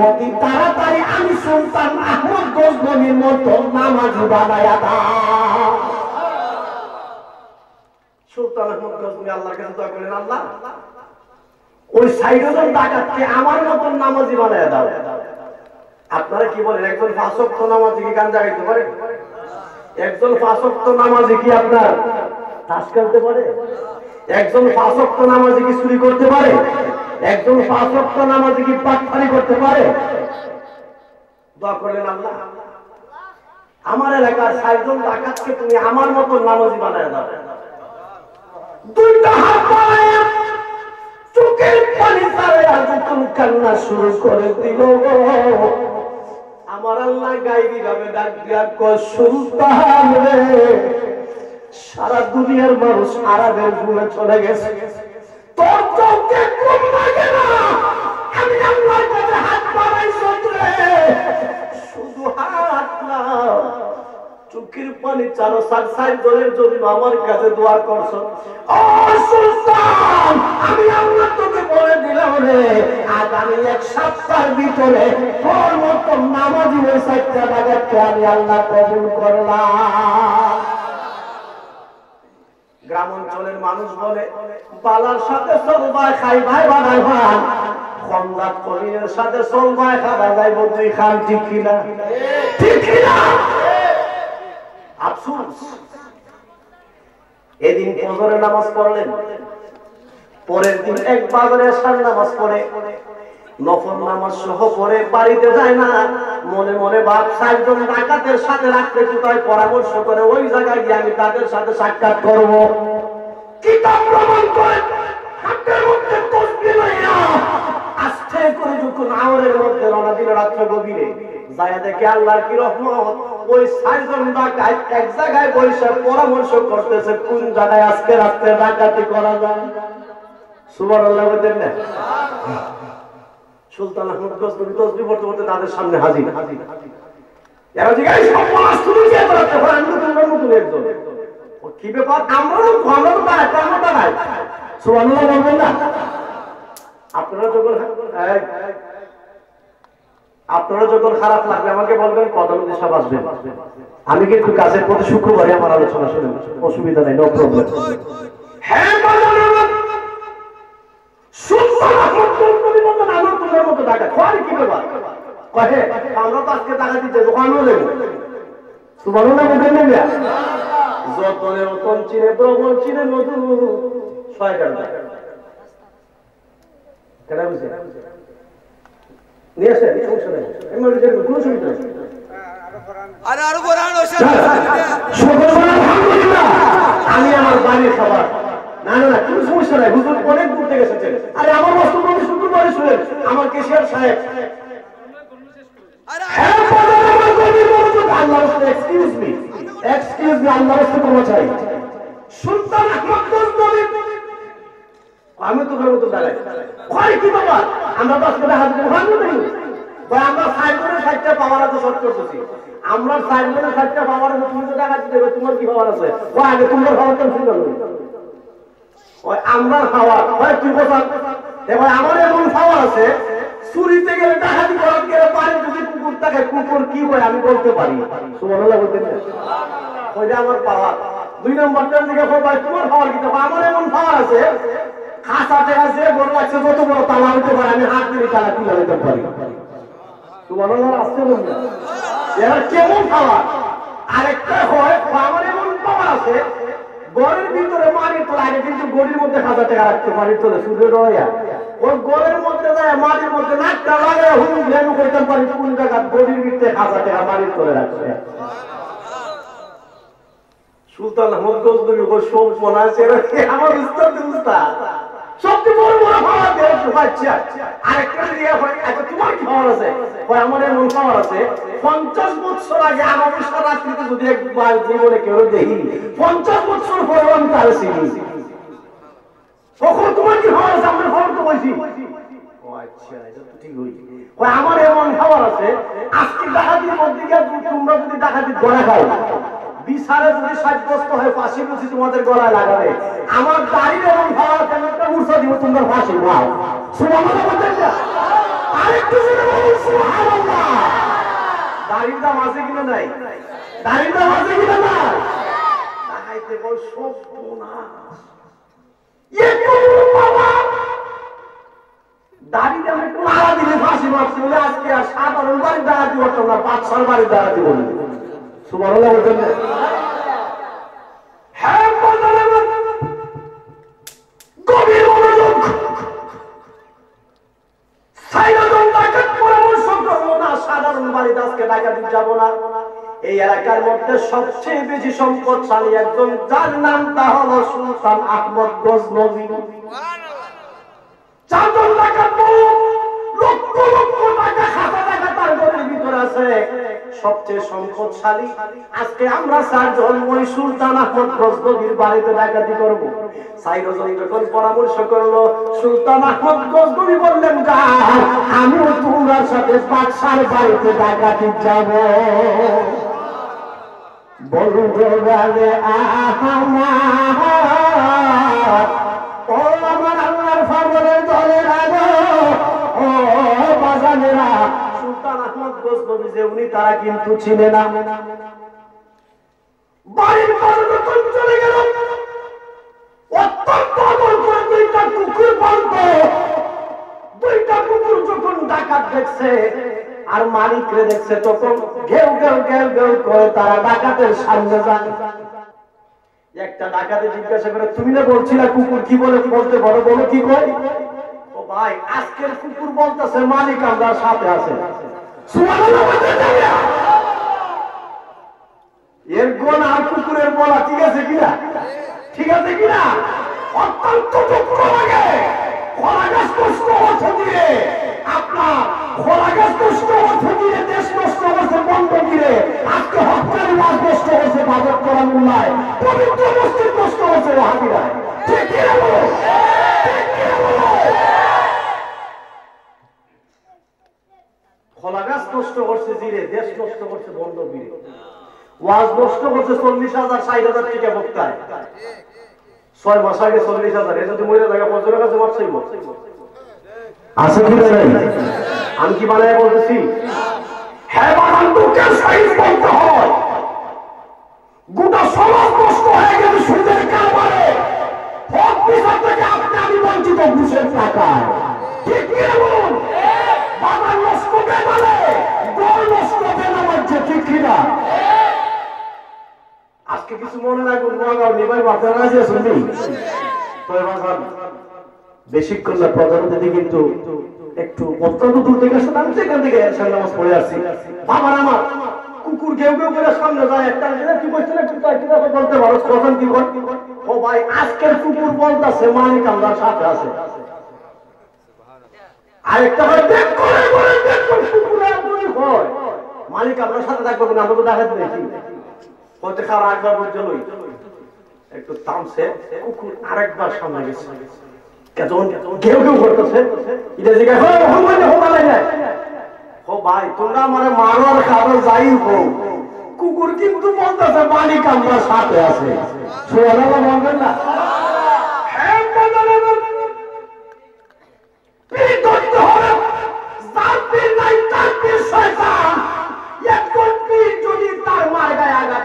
অতি তাড়াতাড়ি আমি সুলতান আহমদ গজনবীর মতো নামাজি বানায়া দাও। সুলতান আহমদ গজনবী আল্লাহর কাছে দোয়া করলেন, আল্লাহ, ওই 60 জন ডাকাতকে আমার মতন নামাজি বানায়া দাও। আপনারা কি বলেন, একজন 5 ওয়াক্ত নামাজি কি গান গাইতে পারে? একজন 5 ওয়াক্ত নামাজি কি আপনার তাস খেলতে পারে? একজন 5 ওয়াক্ত নামাজি কি চুরি করতে পারে? একজন 5 ওয়াক্ত নামাজি কি পাটপাড়ি করতে পারে? দোয়া করলেন, আল্লাহ, আমার এলাকার 60 জন ডাকাতকে তুমি আমার মতো নামাজি বানায় দাও। দুইটা হাত বাড়ায়া চোখের পানি ছাড়া যখন কান্না শুরু করে দিল, আমার আল্লাহ গাইবি ভাবে ডাক দিয়া কয়, সুলতান রে, সারা দুনিয়ার মানুষ আরামের ভুলে চলে গেছে, তোর চোখে ঘুম লাগে না? আমি আল্লাহর কাছে হাত বাড়াইছি রে, শুধু হাত না, চোখের পানি চারো 60 জনের জন্য আমার কাছে দোয়া করছো। ও সুলতান, আমি আল্লাহ তোকে বলে দিলাম রে, আগামী 1 সপ্তাহের ভিতরে তোর মতো নামাজি ওই সাইটটা ডাকাতকে আমি আল্লাহ কবুল করলাম। গ্রাম অঞ্চলের মানুষ বলে, বালার সাথে চলবায় খাই ভাই বানাই ভাই, খন্দাত কলিনের সাথে চলবায় খাবা যাইব দুই খান, ঠিক কিনা? ঠিক কিনা? আফসোস, এদিন ফজরের নামাজ পড়লেন, পরের দিন এক বাজারে এশার নামাজ পড়ে, নফল নামাজ সহ পড়ে বাড়িতে যায় না, মনে মনে ভাব 60 জন ডাকাতের সাথে রাখতে কোথায় পরামর্শ করে ওই জায়গায় গিয়ে আমি তাদের সাথে সাক্ষাৎ করব। কিতাব প্রমাণ করে হাতের মধ্যে তসবিহ লইয়া রাত্র গভীরে যায়া দেখে আল্লাহর কি রহমত, ওই 6 জন ডাকাত এক জায়গায় বসে পরামর্শ করতেছে কোন জায়গায় আজকে রাতে ডাকাতি করা যায়। সুবহানাল্লাহ বলেন না? সুলতান আহমদ গজনবী তসবিহ পড়তে পড়তে তাদের সামনে হাজির। এরা জিজ্ঞাসা সব মাস তুমি কে করতে হয়? আমি তো তোমার মতো একজন। ও কি ব্যাপার? আমরা তো দাঁড়াই। সুবহানাল্লাহ বলবেন না? আপনারা যখন খারাপ লাগবে আমাকে বলবেন, কদমে সব আসবেন। আমি কিন্তু কাজের প্রতি শুক্রবারে আমার আলোচনা শুনেন, অসুবিধা নেই, নো প্রবলেম। হ্যাঁ আমরা তো আজকে টাকা দিতে ওখানেও দেবো। যতনের রতন চিনে প্রবল চিনে মধু 6 টাকা কেন বুঝে নিয়ে আসে সমস্যা নেই, কোনো সুবিধা নেই। আমি আমার বাড়ির খাবার না না না কোনো সমস্যা নাই, হুজুর অনেক দূর থেকে এসেছেন। আরে আমার বস্তু প্রতি শুক্রবারে শুনেন, আমার কেশিয়ার সাহেব সুলতান আহমদ গজনবী আমি তো মতো দাঁড়াই কি বাবা আমরা তো আজকে দেখা দিতে ভালো নেই ভাই, আমরা 60টা পাওয়ার আছে শর্ট করতেছি, আমরা 60টা পাওয়ার আছে, তুমি তো টাকা দিতে হবে, তোমার কি পাওয়ার আছে? ও আগে তোমার খাওয়ার কেন ছিল ওই আমরা খাওয়ার ভাই তুই কথা এবার আমার এমন খাওয়ার আছে, চুরিতে গেলে ডাকাতি করার গেলে পারে যদি কুকুর থাকে কুকুর কি হয় আমি বলতে পারি। সুবহানাল্লাহ বলতেন না? ওইটা আমার পাওয়ার। 2 নম্বরটার দিকে ভাই তোমার খাওয়ার কি? আমার এমন খাওয়ার আছে, খাঁচাতে আছে বড় আছে, যত বড় তালা হইতে পারে আমি হাত দিয়ে তালা তুলে দিতে পারি। সুবহানাল্লাহ আসছে বলুন, এরা কেমন খাওয়ার? আরেকটা হয় আমার এমন পাওয়ার আছে, গড়ের ভিতরে মাটির তোলা আগে কিন্তু গড়ির মধ্যে 1000 টাকা রাখতে পারি তোলে সূর্য রয়া ওই গড়ের মধ্যে যায় মাটির মধ্যে নাকটা লাগায় হুম ভেনু করতে পারি কোন জায়গা গড়ির ভিতরে 1000 টাকা মাটির তোলে রাখছে। সুলতান আহমদ গজনবী ওই সব মনে আছে আমার উস্তাদ উস্তাদ সবচেয়ে বড় বড় খাবার দেয় বাচ্চা। আরেকটা দিয়ে হয় আচ্ছা তোমার কি খাবার আছে? হয় আমার এমন খাবার আছে 50 বছর আগে আমার রাত্রিতে যদি একবার জীবনে কেউ দেখি 50 বছর পরে আমি তার চিনি। তখন তোমার কি খাবার আছে? আমার খাবার তো বলছি আচ্ছা এটা তো ঠিক হয়েছে। আমার এমন খাবার আছে আজকে ডাকাতির মধ্যে গিয়ে তোমরা যদি ডাকাতি গড়া খাও বিচারে যদি সাব্যস্ত হয় ফাঁসি বুঝি তোমাদের গলায় লাগাবে। আমার দাড়ির এমন খাবার কেন একটা মূর্ছা দিব তোমরা ফাঁসি নাও। সুবহানাল্লাহ বলতেন না? আরেকটু জোরে বলুন সুবহানাল্লাহ। দাড়ির দাম আছে কিনা নাই? দাড়ির দাম আছে কিনা না? দেখাইতে বল সব না দাড়ি দাম একটু মারা দিলে ফাঁসি মারছি বলে আজকে আর সাধারণ বাড়ির দাঁড়াতে পারতাম না, 5-6 বাড়ির দাঁড়াতে বলি। সুবহানাল্লাহ বলতেন না? হ্যাঁ গভীর মনোযোগ। পরামর্শ করবো না সাধারণ বাড়িতে আজকে ডাকাতি যাবো না। এই এলাকার মধ্যে সবচেয়ে বেশি সম্পদশালী একজন, যার নামটা হলো সুলতান আহমদ গজনবী। 4 জন ডাকাত লক্ষ লক্ষ টাকা খাতা টাকা তার ঘরের ভিতরে আছে, সবচেয়ে সম্পদশালী। আজকে আমরা 4 জন ওই সুলতান আহমদ গজনবীর বাড়িতে ডাকাতি করব। 4 জন যখন পরামর্শ করলো সুলতান আহমদ গজনবী বললেন যা আমিও তোমার সাথে বাদশার বাড়িতে ডাকাতি যাব। বলবে গালে ও আমার আল্লাহর ফাগলের দলের আগো ও বাজানেরা, সুলতান আহমদ গজনবী যে উনি তারা কিন্তু চিনে না। বাড়ির পাশে যখন চলে গেল অত্যন্ত আদর করে 2টা কুকুর পালত। 2টা কুকুর যখন ডাকাত দেখছে আর মালিকরে দেখছে তখন ঘেউ ঘেউ ঘেউ ঘেউ করে তারা ডাকাতের সামনে যায়। একটা ডাকাতে জিজ্ঞাসা করে তুমি না বলছিলা কুকুর কি বলে বলতে পারো, বলো কি কয়? ও ভাই আজকের কুকুর বলতেছে মালিক আমার সাথে আছে। সুবহানাল্লাহ বলতে চাইয়া এর কোন আর কুকুরের বলা ঠিক আছে কিনা? ঠিক আছে কিনা? অত্যন্ত দুঃখ লাগে খোলা গাছ কষ্ট হচ্ছে দিয়ে আপনার খোলা গাছ কষ্ট পবিত্র মসজিদ নষ্ট হচ্ছে ওয়াহাবিরা। ঠিক কি না বলো? খোলাগাছ নষ্ট করছে জিরে, দেশ নষ্ট করছে বন্ধ বীরে, ওয়াজ নষ্ট করছে 40,000 60,000 টাকা বক্তায়। 6 মাস আগে 40,000, এ যদি মহিলা জায়গা বছরের কাছে মারছে আছে কি নাই? আমি কি বানায় বলতেছি? হ্যাঁ, বানানকে সাইজ বলতে হয়। গোটা সমাজ নষ্ট হয়ে গেছে সুদের কারবারে, হক বিচার থেকে আপনি আমি বঞ্চিত ঘুষের টাকায়। ঠিক কি না বলুন? বাজার নষ্ট বেমানে, দল নষ্ট বেনামাজ্যে। ঠিক কি না? আজকে কিছু মনে রাখুন, নোয়াগাঁও নিবাই বাচ্চার কাছে শুনি তো এবার বেশিক্ষণ না প্রধান অতিথি কিন্তু একটু অত্যন্ত দূর থেকে আসছে, আমি সেখান থেকে নামাজ পড়ে আসছি। বাবার আমার কুকুর কেউ কেউ করে সামনে যায়, একটা কি বলছে না বলতে পারো প্রধান কি বল? ও ভাই, আজকের কুকুর বলতেছে মালিক আমরা সাথে আছে। আরেকটা ভাই দেখ করে কুকুর একদমই হয় মালিক আমরা সাথে থাকবো না, আমরা তো দেখাতে দেখি হতে খাওয়ার একবার বলছিল একটু থামছে, কুকুর আরেকবার সামনে গেছে। কেউ কেউ করতেছে এটা জিজ্ঞাসা ও ভাই তোমরা আমার মারো আর খাবো যাই হোক, কুকুর কিন্তু বলতেছে মালিক আমরা সাথে আছে। সুবহানাল্লাহ বলবেন না? হ্যাঁ,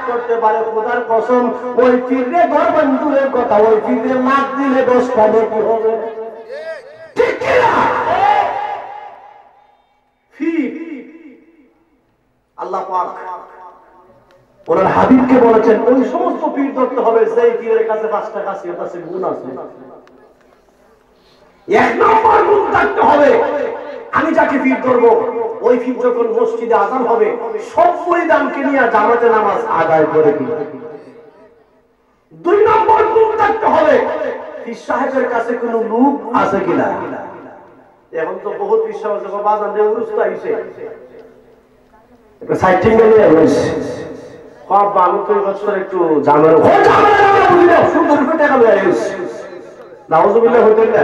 করতে পারে খোদার কসম, ওই ফিরে ঘর বন্ধুরের কথা, ওই ফিরে মাছ দিলে 10টা কি হবে? ঠিক কিনা? আল্লাহ পাক ওনার হাবিবকে বলেছেন ওই সমস্ত পীর ধরতে হবে যেই পীরের কাছে 5টা খাসিয়ত আছে, গুণ আছে। 1 নম্বর গুণ থাকতে হবে, আমি যাকে পীর ধরবো ওই পীর যখন মসজিদে আযান হবে সব পরিধানকে নিয়ে জামাতে নামাজ আদায় করে দিবে। 2 নম্বর গুণ থাকতে হবে, পীর সাহেবের কাছে কোনো লোক আছে কিনা। এখন তো বহুত পীর সাহেব যখন বাজান দিয়ে উরুস্তা আইছে একটা সাইটিং নিয়ে রয়েছে, সব বানু তো বছর একটু জামার ও জামার বুঝি না সুন্দর করে টাকা লয়ে আইছে। নাউজুবিল্লাহ হইতেন না,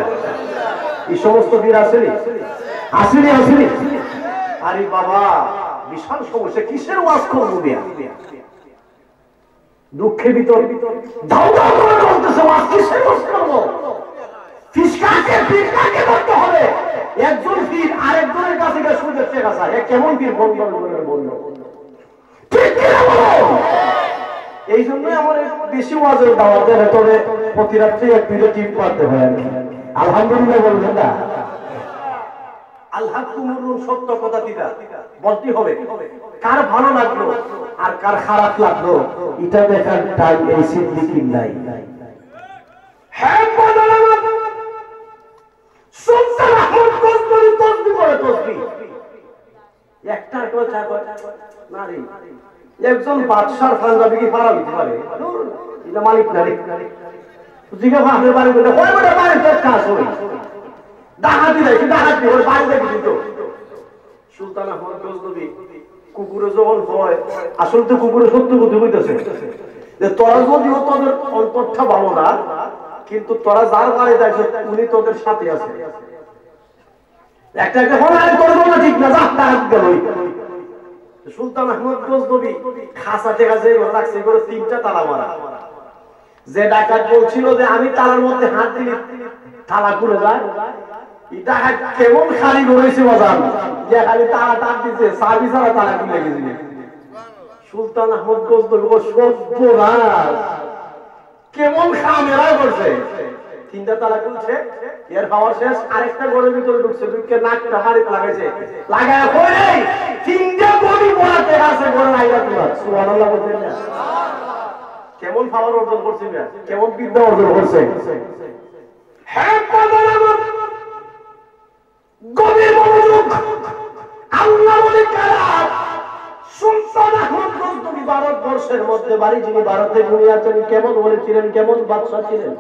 এই সমস্ত পীর আসেনি আসেনি। আরে বাবা, বিশাল সমস্যা, কিসের ওয়াজ করব মিয়া? দুঃখে ভিতর দাও দাও করে চলতেছে, ওয়াজ কিসের ওয়াজ করব? ফিসকাকে ফিসকাকে করতে হবে। একজন পীর আরেকজনের কাছে গিয়ে সুদের টাকা চায়, কেমন পীর বন্ধ বলল? ঠিক কি না বলো? এই জন্যই আমার বেশি ওয়াজের দাওয়াত দেয়, তবে প্রতি রাত্রে এক ভিডিও টিপ পাতে হয় আর কি। আলহামদুলিল্লাহ বলবেন না? আল্লাহ কুমুর সত্য কথা দিদা বলতে হবে, কার ভালো লাগলো আর কার খারাপ লাগলো এটা দেখার টাইম এই সিদ্দিকীর নাই। হ্যাঁ, সুলতান আহমদ গজনবী তসবিহ করে তসবিহ একটা কথা না রে, একজন বাদশার পাঞ্জাবি কি ফারা দিতে পারে? এটা মালিক না রে, জিজ্ঞাসা আপনার বাড়ি বলে হয় বলে বাড়ির কাজ হয় ডাকাতি দেয়, ডাকাতি ওর বাড়ি দেখি কিন্তু সুলতান আহমদ গজনবী কুকুরে যখন হয়, আসলে তো কুকুরে সত্য বুদ্ধি হইতেছে যে তোরা যদিও তোদের অন্তরটা ভালো না, কিন্তু তোরা যার বাড়ি দেখছো উনি তোদের সাথে আছে। একটা একটা ফোন আরে তোর বলা ঠিক না, যা ডাকাত গেল। সুলতান আহমদ গজনবী খাসা টেকা যে রাখছে করে 3টা তালা মারা। যে ডাকাত বলছিল যে আমি তালার মধ্যে হাত দিলে তালা খুলে যায়, এটা কেমন খালি করেছে বাজার যে খালি তালা টান দিচ্ছে, সার্ভি ছাড়া তালা খুলে গেছে। সুলতান আহমদ গজনবী সর্বনাশ কেমন খামেরা করছে, 3টা তালা খুলছে, এর খাওয়া শেষ, আরেকটা ঘরের ভিতরে ঢুকছে, ঢুকে নাকটা হাড়িতে লাগাইছে, লাগায় কই 3টা গড়ি পড়াতে আছে ঘরে আইরা তোলা। সুবহানাল্লাহ বলছেন না? কেমন পাওয়ার অর্জন করছে মিয়া, কেমন বিদ্যা অর্জন করছে। হ্যাঁ, গভীর মনোযোগ, আল্লাহ বলে কালাম। সুলতান আহমদ গজনবী ভারতবর্ষের মধ্যে বাড়ি, যিনি ভারতে দুনিয়াতে কেমন বলেছিলেন, কেমন বাদশা ছিলেন।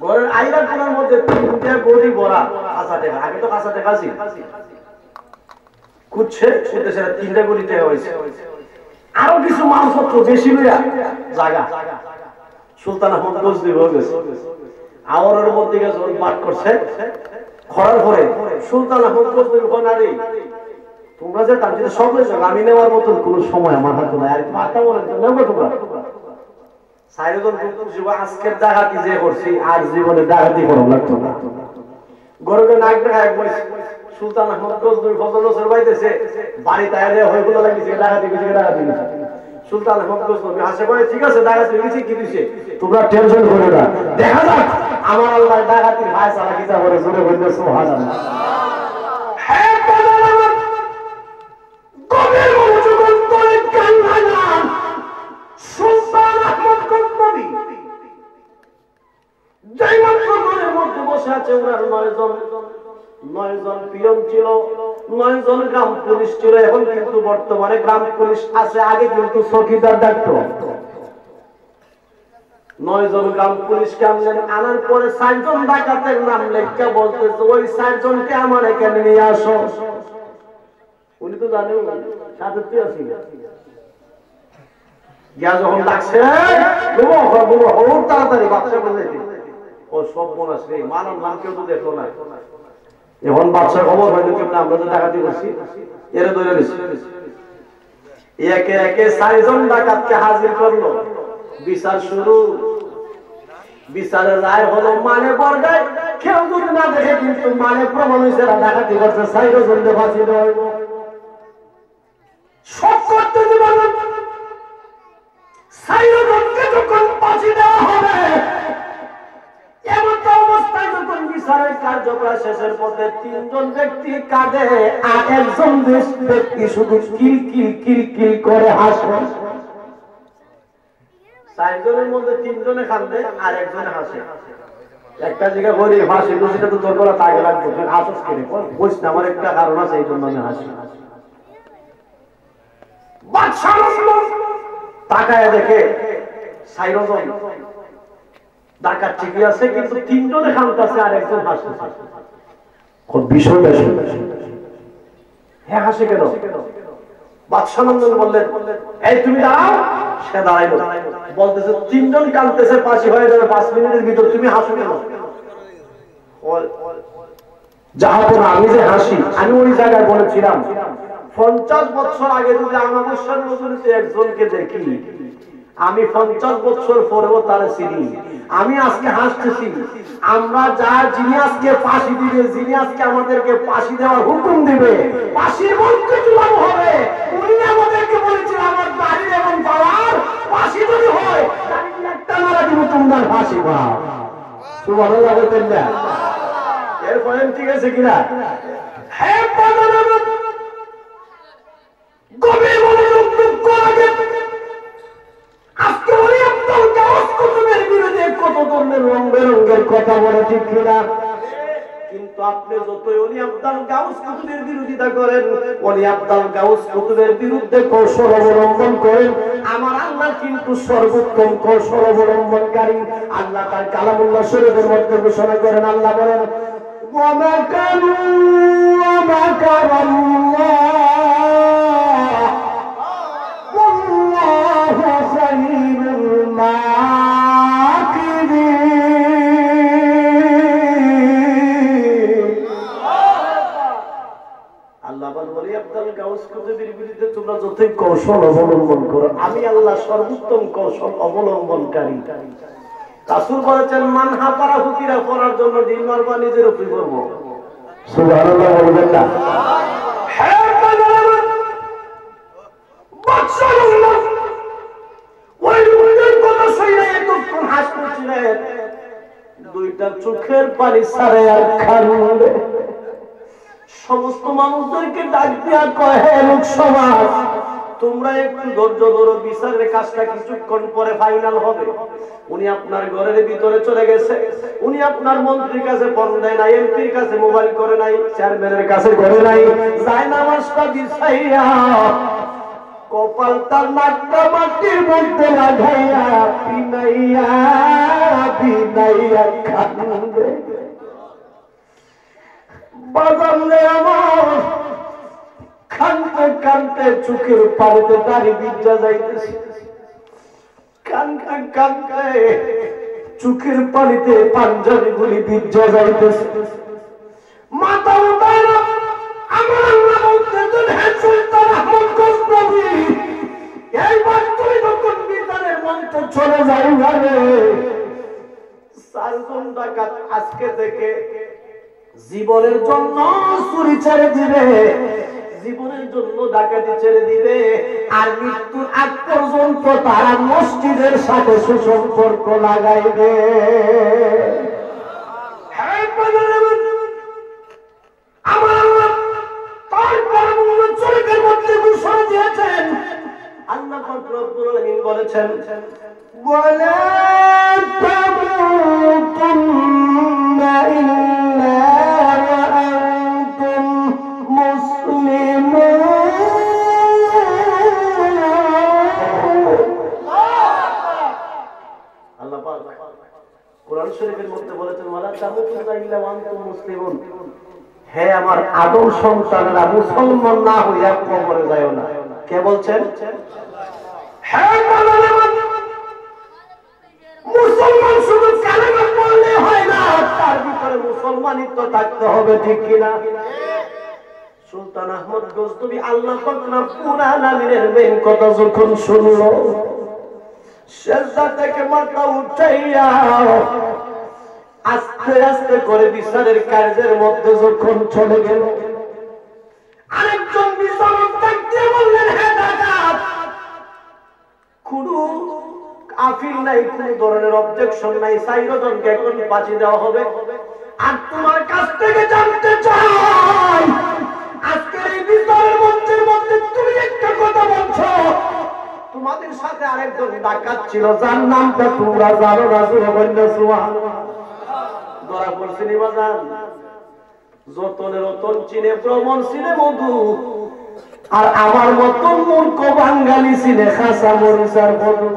ঘরের আইরা কোনার মধ্যে 3টা গড়ি ভরা কাঁচা টাকা, আগে তো কাঁচা টাকা ছিল, খুঁজছে খুঁজতেছে 3টা গড়ি টাকা হয়েছে। আরো কিছু মালপত্র বেশি জায়গা সুলতান আহমদ গজনী হয়ে গেছে আওয়ারের মধ্যে গেছে পাঠ করছে খরার পরে সুলতান আহমদ গজনী নারী তোমরা যে তার যদি সব আমি নেওয়ার মতন কোন সময় আমার হাতে নাই আর মাথা বলেন তো নেবো তোমরা আজকের ডাকাতি যে করছি আর জীবনে ডাকাতি করা লাগতো না গরুকে নাক দেখা এক সুলতান আহমদ গজনী ফজল নসর পাইতেছে বাড়ি তাইলে হইগুলো লাগিয়েছে ডাকাতি কিছু ডাকাতি সুলতান আহমদ গজনী হাসে করে ঠিক আছে ডাকাতি কিছু কি দিছে তোমরা টেনশন করো না দেখা যাক আমার আল্লাহ ডাকাতির ভাই সারা কিতা করে জোরে বলতে সুবহানাল্লাহ হ্যাঁ কবির মনোযোগ করে গান গান সুলতান আহমদ গজনী যেই মাত্র ঘরের মধ্যে বসে আছে ওনার 9 জন পিয়ন ছিল 9 জন গ্রাম পুলিশ ছিল এখন কিন্তু বর্তমানে গ্রাম পুলিশ আছে আগে কিন্তু চৌকিদার ডাকতো 9 জন গ্রাম পুলিশকে আনার পরে 4 জন ডাকাতের নাম লেখা বলতেছে ওই 4 জনকে আমার এখানে নিয়ে আসো উনি তো জানেন সাথে তুই আসিস গিয়া যখন ডাকছে তাড়াতাড়ি বাচ্চা বলে ও সব মনে আছে মানব নাম কেউ তো দেখলো না এখন বাচ্চার খবর হয়তো কেমন আমরা তো ডাকাতি করছি এরা ধরে নিচ্ছি একে একে 4 জন ডাকাতকে হাজির করলো বিচার শুরু বিচারের রায় হলো মানে বর্গায় কেউ যদি না দেখে কিন্তু মানে প্রমাণ হয়েছে ডাকাতি করছে 4 জনকে ফাঁসি দেওয়া হইব সব করতে জীবন 4 জনকে যখন ফাঁসি দেওয়া হবে এমন অবস্থায় যখন বিচারের কার্যক্রম শেষের পথে 3 জন ব্যক্তি কাঁদে আর একজন ব্যক্তি শুধু কিল কিল কিল কিল করে হাসে 4 জনের মধ্যে 3 জনে কাঁদে আর একজনে হাসে একটা জায়গা বলি হাসি খুশিটা তো তোর করা তাকে লাগবে তুই হাসস কেন বুঝ না আমার একটা কারণ আছে এই জন্য আমি হাসি বাদশাহ তাকায় দেখে 4 জন ডাকাত ঠিকই আছে কিন্তু 3 জনে কাঁদতেছে আর একজন হাসতেছে কোন বিষয়টা হ্যাঁ হাসে কেন বাদশাহ নন্দন বললেন এই তুমি দাঁড়াও সে দাঁড়াইলো বলতেছে 3 জন কাঁদতেছে ফাঁসি হয়ে যাবে 5 মিনিটের ভিতর তুমি হাসো কেন যাহাপনা আমি যে হাসি আমি ওই জায়গায় বলেছিলাম 50 বছর আগে যদি আমাবস্যার নজরিতে একজনকে দেখি আমি 50 বছর পরেও তার চিনি আমি আজকে হাসতেছি আমরা যা যিনি আজকে ফাঁসি দিবে যিনি আজকে আমাদেরকে ফাঁসি দেওয়ার হুকুম দিবে ফাঁসির মঞ্চে ঝুলানো হবে উনি আমাদেরকে বলেছেন আমার দাড়ি এবং পাওয়ার ফাঁসি যদি হয় তাহলে একটা মারা দিব তোমরা ফাঁসি পাও সুবহানাল্লাহ বলতেন না এর পয়েন্ট ঠিক আছে কিনা হ্যাঁ গভীর মনোযোগ করে আজকে ওই আব্দুল গাউস কুতুবের বিরুদ্ধে কত ধরনের রং বেরঙের কথা বলে ঠিক কিনা কিন্তু আপনি যতই ওলি আব্দুল গাউস কুতুবের বিরোধিতা করেন ওলি আব্দুল গাউস কুতুবের বিরুদ্ধে কৌশল অবলম্বন করেন আমার আল্লাহ কিন্তু সর্বোত্তম কৌশল অবলম্বনকারী আল্লাহ তার কালামুল্লাহ শরীফের মধ্যে ঘোষণা করেন আল্লাহ বলেন ওয়া মাকারু ওয়া মাকারাল্লাহ তোমরা যতই কৌশল অবলম্বন করো আমি আল্লাহ সর্বোত্তম কৌশল অবলম্বনকারী রাসূল বলেছেন মান হাফারা হুকিরা করার জন্য ডিল মারবা নিজের উপর করবো সুবহানাল্লাহ বলবেন না দুইটা চোখের পানি সারে আর খানুরে সমস্ত মানুষদেরকে ডাক দিয়া কয় হে লোক সমাজ তোমরা একটু ধৈর্য ধরো বিচারের কাজটা কিছুক্ষণ পরে ফাইনাল হবে উনি আপনার ঘরের ভিতরে চলে গেছে উনি আপনার মন্ত্রীর কাছে ফোন দেয় না এমপির কাছে মোবাইল করে নাই চেয়ারম্যানের কাছে করে নাই যায় নামাজটা বিছাইয়া কপাল তার নাকটা মাটির মধ্যে লাগাইয়া বিনাইয়া বিনাইয়া কান্দে বাজারে আমার কান্দতে কান্দতে কানতে চোখের পানিতে দাড়ি ভিজা যাইতেছে, কানতে কানতে চোখের পানিতে পাঞ্জাবি গুলি ভিজা যাইতেছে। মাথা উঠায় না, আমার আল্লাহ বলতেছেন, হে সুলতান আহমদ গজনবী, এইবার তুমি যখন বিচারের মঞ্চে চলে যাইবে, চারজন ডাকাত আজকে থেকে জীবনের জন্য চুরি ছেড়ে দিবে, জীবনের জন্য ডাকাতি ছেড়ে দিবে, আর মৃত্যুর আগ পর্যন্ত তারা মসজিদের সাথে সুসম্পর্ক লাগাইবে। আমার আল্লাহ তার কর্মমূলক চরিত্রের মধ্যে ঘোষণা দিয়েছেন। আল্লাহ পাক রব্বুল আলামিন বলেছেন, ওয়ালা তামুতুন্না ইল্লা ওয়া আনতুম মুসলিমুন। আল্লাহ পাক কোরআন শরীফের মধ্যে বলেছেন, ওয়ালা তামুতুন্না ইল্লা ওয়া আনতুম মুসলিমুন, হে আমার আদম সন্তানেরা, মুসলমান না হইয়া কবরে যাও না। কে বলছেন? মুসলমান শুধু কালেমা পড়লে হয় না, তার ভিতরে মুসলমানিত্ব থাকতে হবে, ঠিক কিনা? সুলতান আহমদ গজনবী আল্লাহ পাক রব্বুল আলামিনের মেন কথা যখন শুনলো, সিজদা থেকে মাথা উঠাইয়া আস্তে আস্তে করে বিচারের কার্যের মধ্যে যখন চলে গেল, আরেকজন বিচারক থাকতে বললেন, হে ডাকাত, কোনো আপিল নাই, কোনো ধরনের অবজেকশন নাই, চারজনকে এখন বাঁচিয়ে দেওয়া হবে। আর তোমার কাছ থেকে জানতে চাই, আজকের এই বিচারের মঞ্চের মধ্যে তুমি একটা কথা বলছো, তোমাদের সাথে আরেকজন ডাকাত ছিল, যার নামটা তোমরা জানো না, সুবহানাল্লাহ। ধরা পড়ছে নি বাজান? যতনের রতন চিনে প্রমাণ চিনে মধু, আর আমার মতন মূর্খ বাঙালি চিনে খাসা মরিচার মধু।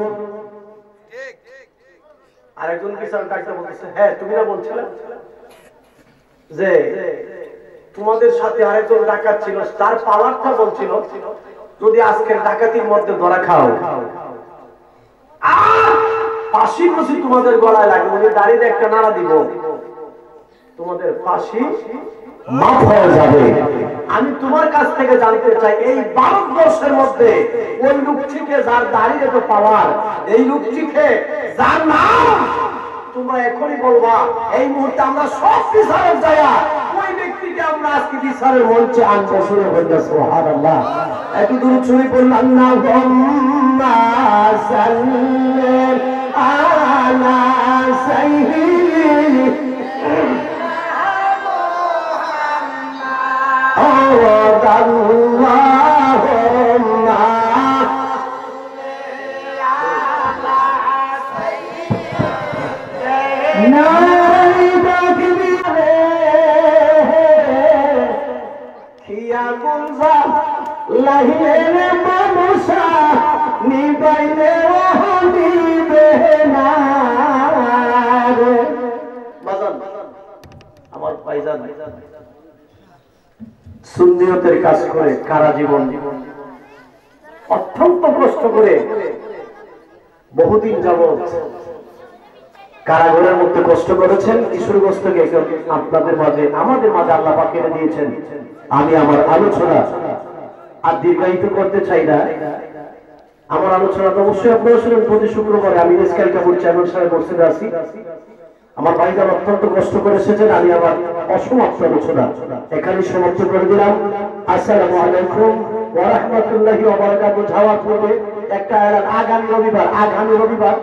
আরেকজন বিচার ডাক্তার বলতেছে, হ্যাঁ তুমি না বলছিলে যে তোমাদের সাথে আরেকজন ডাকাত ছিল, তার পাওয়ারটা বলছিল যদি আজকের ডাকাতির মধ্যে ধরা খাও, ফাঁসি খুশি তোমাদের গলায় লাগে, উনি দাঁড়িয়ে একটা নাড়া দিব, তোমাদের ফাঁসি মাফ হয়ে যাবে। আমি তোমার কাছ থেকে জানতে চাই, এই ভারতবর্ষের মধ্যে ওই লোকটিকে যার দাঁড়িয়ে তো পাওয়ার, এই লোকটিকে যার নাম তোমরা এখনই বলবা, এই মুহূর্তে আমরা সব বিচারের জায়গা ওই ব্যক্তিকে আমরা আজকে বিচারের মঞ্চে আনবো। শুনে বলতে সুবহানাল্লাহ, একটু দূর ছুরি পড়লাম না, আল্লাহুম্মা সাল্লি আলা সাইয়্যিদিনা আমার ভাইজান সুন্নিয়তের কাজ করে কারা জীবন অত্যন্ত কষ্ট করে বহুদিন যাবৎ কারাগারের মধ্যে কষ্ট করেছেন। কিশোরগঞ্জকে আপনাদের মাঝে আমাদের মাঝে আল্লাহ পাক এনে দিয়েছেন। আমি আমার আলোচনা আর দীর্ঘায়িত করতে চাই না। আমার আলোচনা তো অবশ্যই আপনারা শুনেন প্রতি শুক্রবারে। আমি ইসকাইল কাপুর চেয়ারম্যান সাহেব মসজিদে আছি। আমার ভাইজান অত্যন্ত কষ্ট করে এসেছেন। আমি আমার অসমাপ্ত আলোচনা এখানে সমাপ্ত করে দিলাম। আসসালামু আলাইকুম ওয়া রাহমাতুল্লাহি ওয়া বারাকাতুহু। যাওয়ার পূর্বে একটা আগামী রবিবার